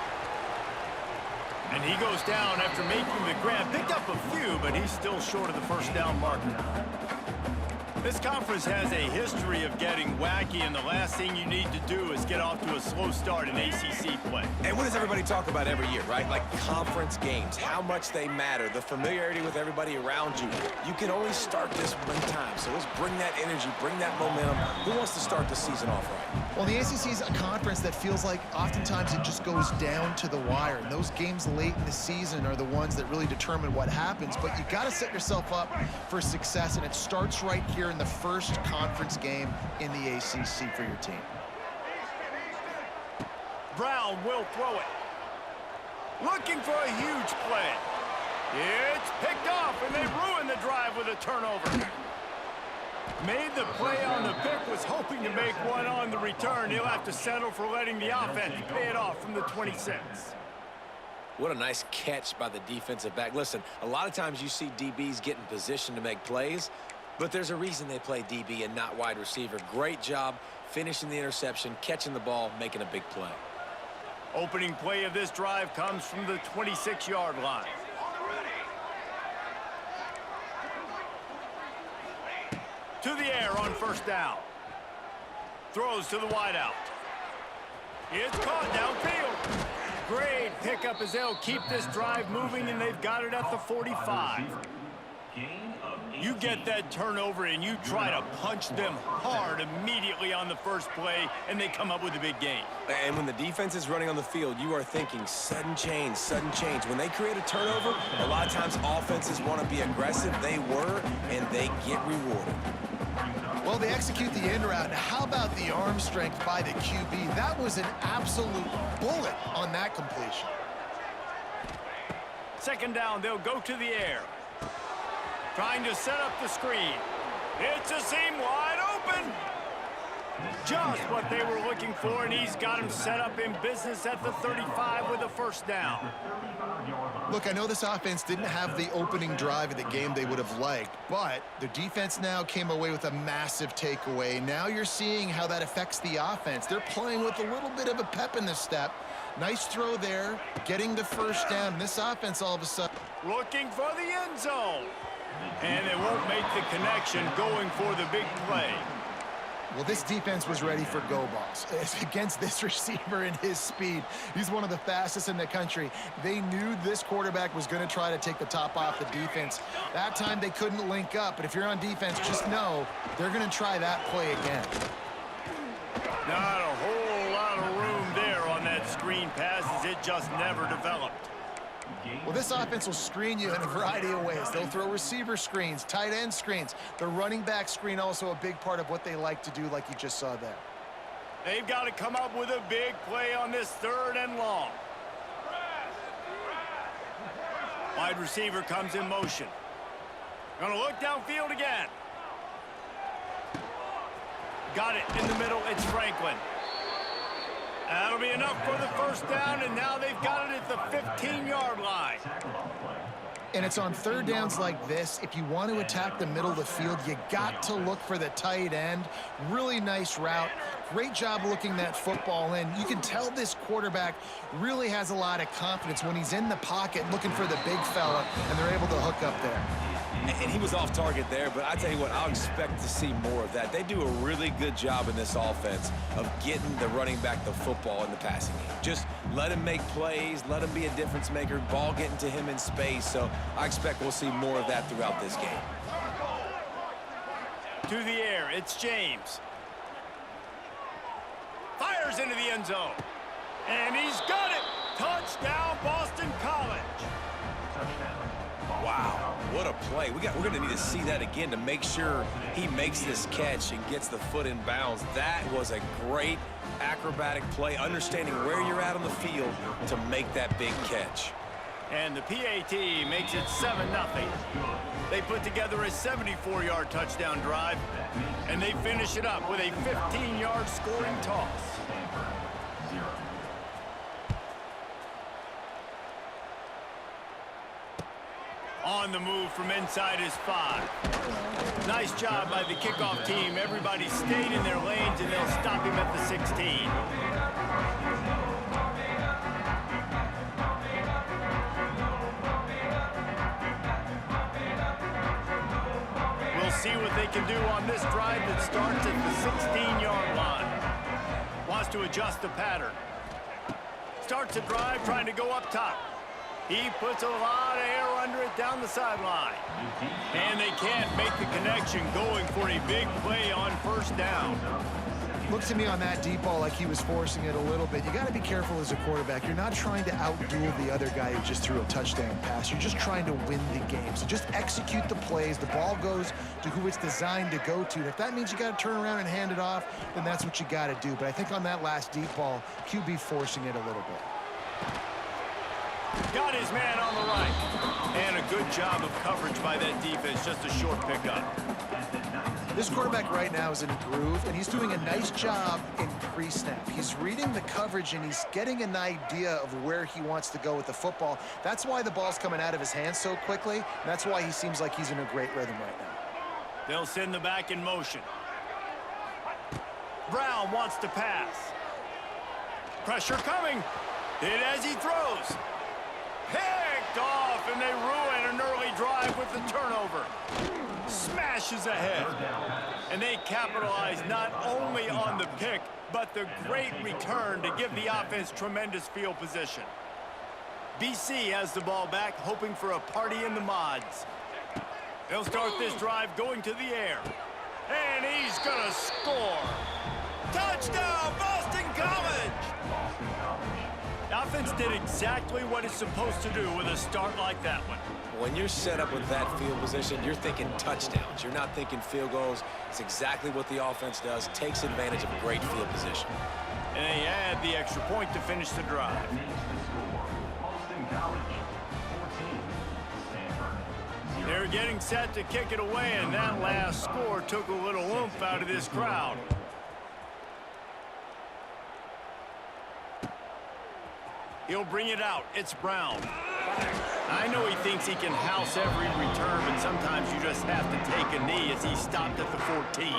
[SPEAKER 1] And he goes down after making the grab. Picked up a few, but he's still short of the first down marker. This conference has a history of getting wacky, and the last thing you need to do is get off to a slow start in ACC play.
[SPEAKER 3] And what does everybody talk about every year, right? Like conference games, how much they matter, the familiarity with everybody around you. You can only start this one time, so let's bring that energy, bring that momentum. Who wants to start the season off right?
[SPEAKER 2] Well, the ACC is a conference that feels like oftentimes it just goes down to the wire. And those games late in the season are the ones that really determine what happens. But you got to set yourself up for success, and it starts right here in the first conference game in the ACC for your team.
[SPEAKER 1] Brown will throw it. Looking for a huge play. It's picked off, and they ruin the drive with a turnover. Made the play on the pick, was hoping to make one on the return. He'll have to settle for letting the offense pay it off from the 26.
[SPEAKER 3] What a nice catch by the defensive back. Listen, a lot of times you see DBs get in position to make plays, but there's a reason they play DB and not wide receiver. Great job finishing the interception, catching the ball, making a big play.
[SPEAKER 1] Opening play of this drive comes from the 26-yard line. To the air on first down. Throws to the wideout. It's caught downfield. Great pickup as they'll keep this drive moving, and they've got it at the 45. You get that turnover, and you try to punch them hard immediately on the first play, and they come up with a big gain.
[SPEAKER 3] And when the defense is running on the field, you are thinking sudden change, sudden change. When they create a turnover, a lot of times offenses want to be aggressive. They were, and they get rewarded.
[SPEAKER 2] Well, they execute the end route. Now, how about the arm strength by the QB? That was an absolute bullet on that completion.
[SPEAKER 1] Second down, they'll go to the air. Trying to set up the screen. It's a seam wide open. Just what they were looking for, and he's got him set up in business at the 35 with a first down.
[SPEAKER 2] Look, I know this offense didn't have the opening drive of the game they would have liked, but the defense now came away with a massive takeaway. Now you're seeing how that affects the offense. They're playing with a little bit of a pep in the step. Nice throw there, getting the first down. This offense all of a sudden
[SPEAKER 1] Looking for the end zone. And they won't make the connection going for the big play.
[SPEAKER 2] Well, this defense was ready for go balls. Against this receiver and his speed, he's one of the fastest in the country. They knew this quarterback was going to try to take the top off the defense. That time they couldn't link up, but if you're on defense, just know they're going to try that play again.
[SPEAKER 1] Not a whole lot of room there on that screen pass as it just never developed.
[SPEAKER 2] Well, this offense will screen you in a variety of ways. They'll throw receiver screens, tight end screens. The running back screen also a big part of what they like to do, like you just saw there.
[SPEAKER 1] They've got to come up with a big play on this 3rd and long. Wide receiver comes in motion. Gonna look downfield again. Got it in the middle. It's Franklin. That'll be enough for the 1st down, and now they've got it at the 15-yard line.
[SPEAKER 2] And it's on 3rd downs like this. If you want to attack the middle of the field, you got to look for the tight end. Really nice route. Great job looking that football in. You can tell this quarterback really has a lot of confidence when he's in the pocket looking for the big fella, and they're able to hook up there.
[SPEAKER 3] And he was off target there, but I tell you what, I'll expect to see more of that. They do a really good job in this offense of getting the running back the football in the passing game. Just let him make plays, let him be a difference maker, ball getting to him in space. So I expect we'll see more of that throughout this game.
[SPEAKER 1] To the air, it's James. Fires into the end zone. And he's got it. Touchdown, Boston College.
[SPEAKER 3] Wow, what a play. We're going to need to see that again to make sure he makes this catch and gets the foot in bounds. That was a great acrobatic play, understanding where you're at on the field to make that big catch.
[SPEAKER 1] And the PAT makes it 7-0. They put together a 74-yard touchdown drive, and they finish it up with a 15-yard scoring toss. On the move from inside his 5. Nice job by the kickoff team. Everybody stayed in their lanes, and they'll stop him at the 16. We'll see what they can do on this drive that starts at the 16-yard line. Wants to adjust the pattern. Starts the drive trying to go up top. He puts a lot of air under it down the sideline. And they can't make the connection, going for a big play on 1st down.
[SPEAKER 2] Looks to me on that deep ball like he was forcing it a little bit. You got to be careful as a quarterback. You're not trying to outduel the other guy who just threw a touchdown pass. You're just trying to win the game. So just execute the plays. The ball goes to who it's designed to go to. And if that means you got to turn around and hand it off, then that's what you got to do. But I think on that last deep ball, QB forcing it a little bit.
[SPEAKER 1] Got his man on the right. And a good job of coverage by that defense. Just a short pickup.
[SPEAKER 2] This quarterback right now is in a groove, and he's doing a nice job in pre-snap. He's reading the coverage, and he's getting an idea of where he wants to go with the football. That's why the ball's coming out of his hands so quickly. And that's why he seems like he's in a great rhythm right now.
[SPEAKER 1] They'll send the back in motion. Brown wants to pass. Pressure coming. Hit as he throws. Picked off, and they ruin an early drive with the turnover. Smashes ahead. And they capitalize not only on the pick, but the great return to give the offense tremendous field position. BC has the ball back, hoping for a party in the mods. They'll start this drive going to the air. And he's going to score. Touchdown, Boston College! The offense did exactly what it's supposed to do with a start like that one.
[SPEAKER 3] When you're set up with that field position, you're thinking touchdowns. You're not thinking field goals. It's exactly what the offense does. Takes advantage of a great field position.
[SPEAKER 1] And they add the extra point to finish the drive.
[SPEAKER 4] Boston College, 14. Stanford, 0.
[SPEAKER 1] They're getting set to kick it away, and that last score took a little oomph out of this crowd. He'll bring it out. It's Brown. I know he thinks he can house every return, but sometimes you just have to take a knee as he stopped at the 14.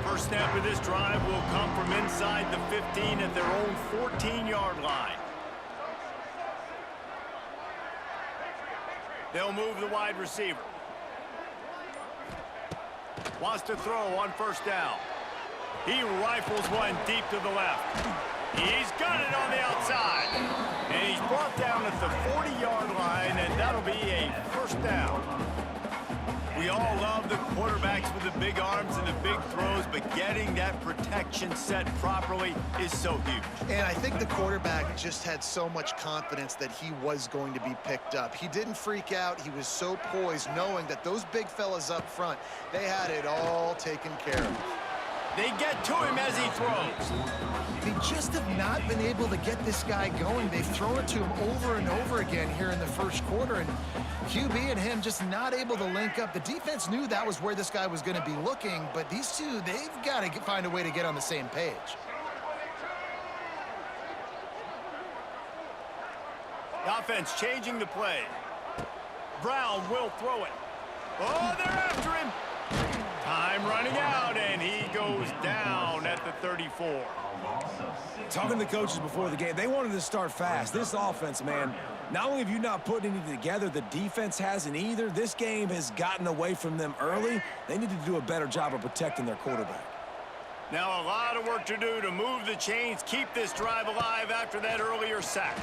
[SPEAKER 1] First snap of this drive will come from inside the 15 at their own 14-yard line. They'll move the wide receiver. Wants to throw on first down. He rifles one deep to the left. He's got it on the outside. And he's brought down at the 40-yard line, and that'll be a first down. We all love the quarterbacks with the big arms and the big throws, but getting that protection set properly is so huge.
[SPEAKER 2] And I think the quarterback just had so much confidence that he was going to be picked up. He didn't freak out. He was so poised, knowing that those big fellas up front, they had it all taken care of.
[SPEAKER 1] They get to him as he throws.
[SPEAKER 2] They just have not been able to get this guy going. They've thrown it to him over and over again here in the first quarter, and QB and him just not able to link up. The defense knew that was where this guy was going to be looking, but these two, they've got to find a way to get on the same page.
[SPEAKER 1] The offense changing the play. Brown will throw it. Oh, they're after him. Time running out, and he goes down at the 34.
[SPEAKER 3] Talking to the coaches before the game, they wanted to start fast. This offense, man, not only have you not put anything together, the defense hasn't either. This game has gotten away from them early. They need to do a better job of protecting their quarterback.
[SPEAKER 1] Now a lot of work to do to move the chains, keep this drive alive after that earlier sack.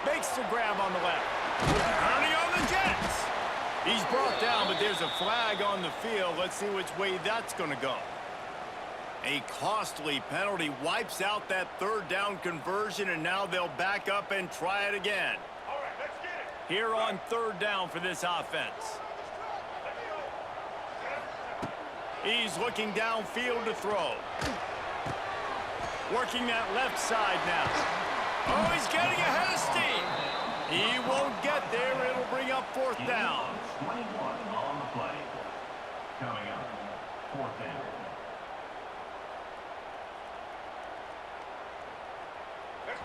[SPEAKER 1] Makes the grab on the left. Turning on the Jets. He's brought down, but there's a flag on the field. Let's see which way that's going to go. A costly penalty wipes out that third down conversion, and now they'll back up and try it again.
[SPEAKER 4] All right, let's get it.
[SPEAKER 1] Here on third down for this offense. He's looking downfield to throw. Working that left side now. Oh, he's getting ahead of steam. He won't get there. It'll bring up fourth down.
[SPEAKER 4] 21 on the play. Coming up, fourth down.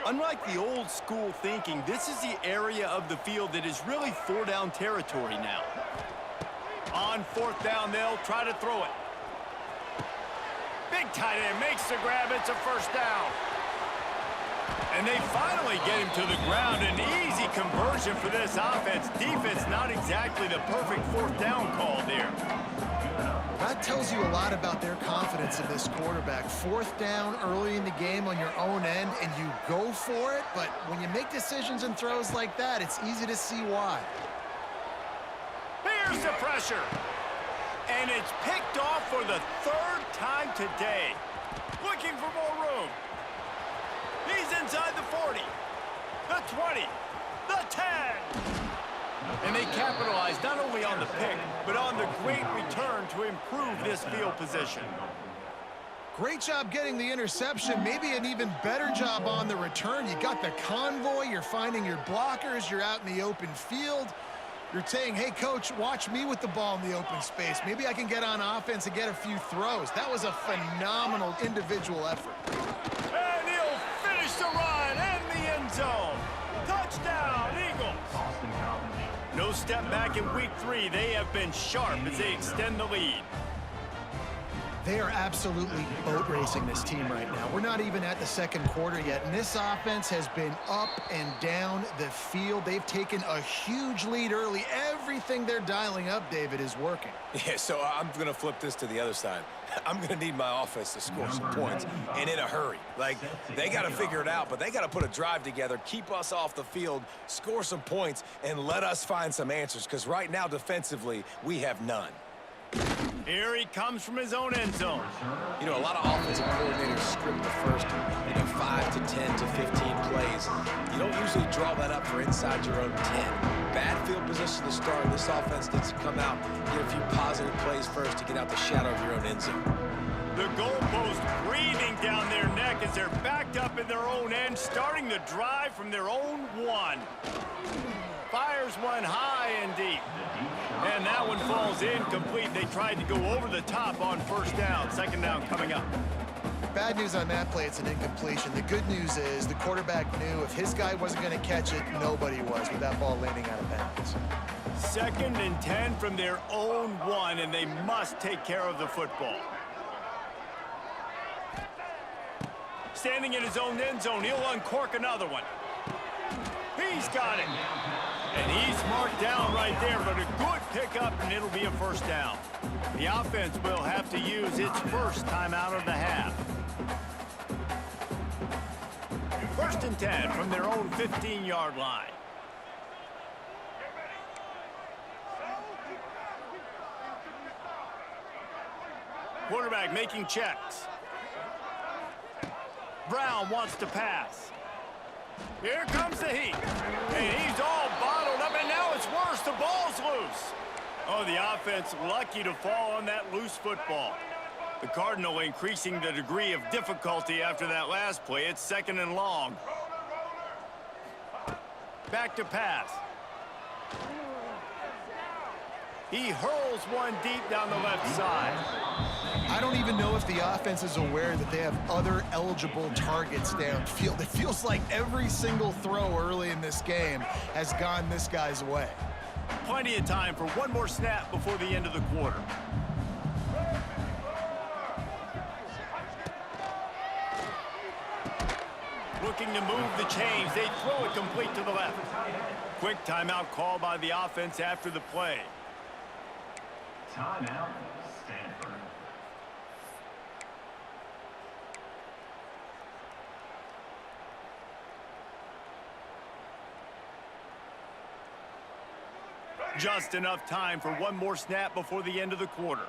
[SPEAKER 1] Unlike the old school thinking, this is the area of the field that is really four-down territory now. On fourth down, they'll try to throw it. Big tight end makes the grab. It's a first down. And they finally get him to the ground. An easy conversion for this offense. Defense, not exactly the perfect fourth down call there.
[SPEAKER 2] That tells you a lot about their confidence in this quarterback. Fourth down early in the game on your own end, and you go for it, but when you make decisions and throws like that, it's easy to see why.
[SPEAKER 1] Here's the pressure. And it's picked off for the third time today. Looking for more room. He's inside the 40, the 20, the 10. And they capitalize not only on the pick, but on the great return to improve this field position.
[SPEAKER 2] Great job getting the interception. Maybe an even better job on the return. You got the convoy. You're finding your blockers. You're out in the open field. You're saying, hey, coach, watch me with the ball in the open space. Maybe I can get on offense and get a few throws. That was a phenomenal individual effort.
[SPEAKER 1] And he'll finish the run in the end zone. Touchdown, Eagles. No step back in week 3. They have been sharp as they extend the lead.
[SPEAKER 2] They are absolutely boat racing this team right now. We're not even at the second quarter yet, and this offense has been up and down the field. They've taken a huge lead early. Everything they're dialing up, David, is working.
[SPEAKER 3] Yeah, so I'm going to flip this to the other side. I'm going to need my offense to score some points, and in a hurry. Like, they got to figure it out, but they got to put a drive together, keep us off the field, score some points, and let us find some answers, because right now, defensively, we have none.
[SPEAKER 1] Here he comes from his own end zone.
[SPEAKER 3] You know, a lot of offensive coordinators script the first, 5 to 10 to 15 plays. You don't usually draw that up for inside your own 10. Bad field position to start. This offense needs to come out, get a few positive plays first to get out the shadow of your own end zone.
[SPEAKER 1] The goalpost breathing down their neck as they're backed up in their own end, starting the drive from their own 1. Fires one high and deep. And that one falls incomplete. They tried to go over the top on first down. Second down coming up.
[SPEAKER 2] Bad news on that play, it's an incompletion. The good news is the quarterback knew if his guy wasn't going to catch it, nobody was with that ball landing out of bounds.
[SPEAKER 1] 2nd and 10 from their own 1, and they must take care of the football. Standing in his own end zone, he'll uncork another one. He's got it. And he's marked down right there, but a good pickup, and it'll be a first down. The offense will have to use its first timeout of the half. 1st and 10 from their own 15-yard line. Quarterback making checks. Brown wants to pass. Here comes the heat. And he's all bottled up, and now it's worse. The ball's loose. Oh, the offense lucky to fall on that loose football. The Cardinal increasing the degree of difficulty after that last play. It's 2nd and long. Back to pass. He hurls one deep down the left side.
[SPEAKER 2] I don't even know if the offense is aware that they have other eligible targets downfield. It feels like every single throw early in this game has gone this guy's way.
[SPEAKER 1] Plenty of time for one more snap before the end of the quarter. Looking to move the chains. They throw it complete to the left. Quick timeout call by the offense after the play.
[SPEAKER 4] Timeout, Stanford.
[SPEAKER 1] Just enough time for one more snap before the end of the quarter.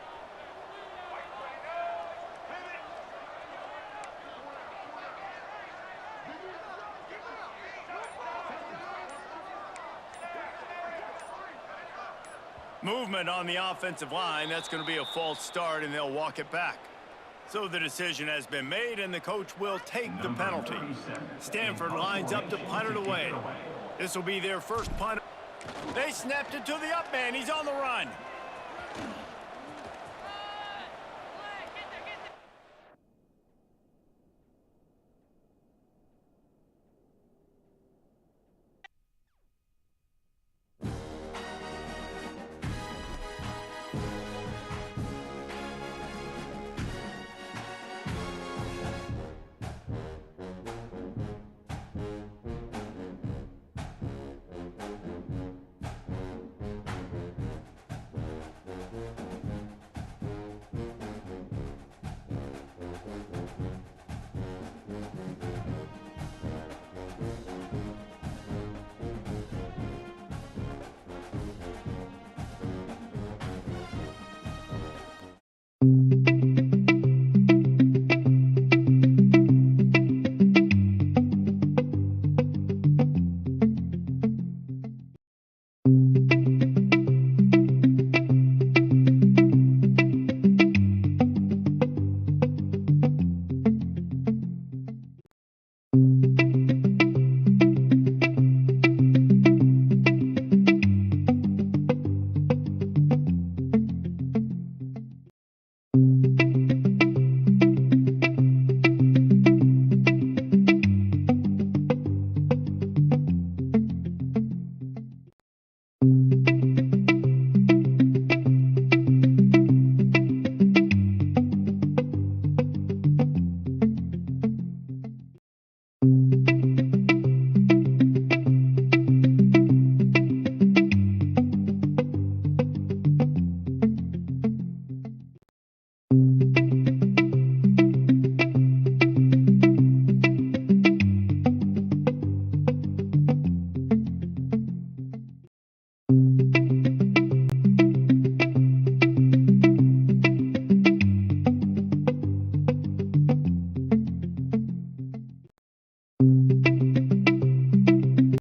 [SPEAKER 1] Movement on the offensive line. That's going to be a false start, and they'll walk it back. So the decision has been made, and the coach will take the penalty. Stanford lines up to punt it away. This will be their first punt. They snapped it to the up man. He's on the run.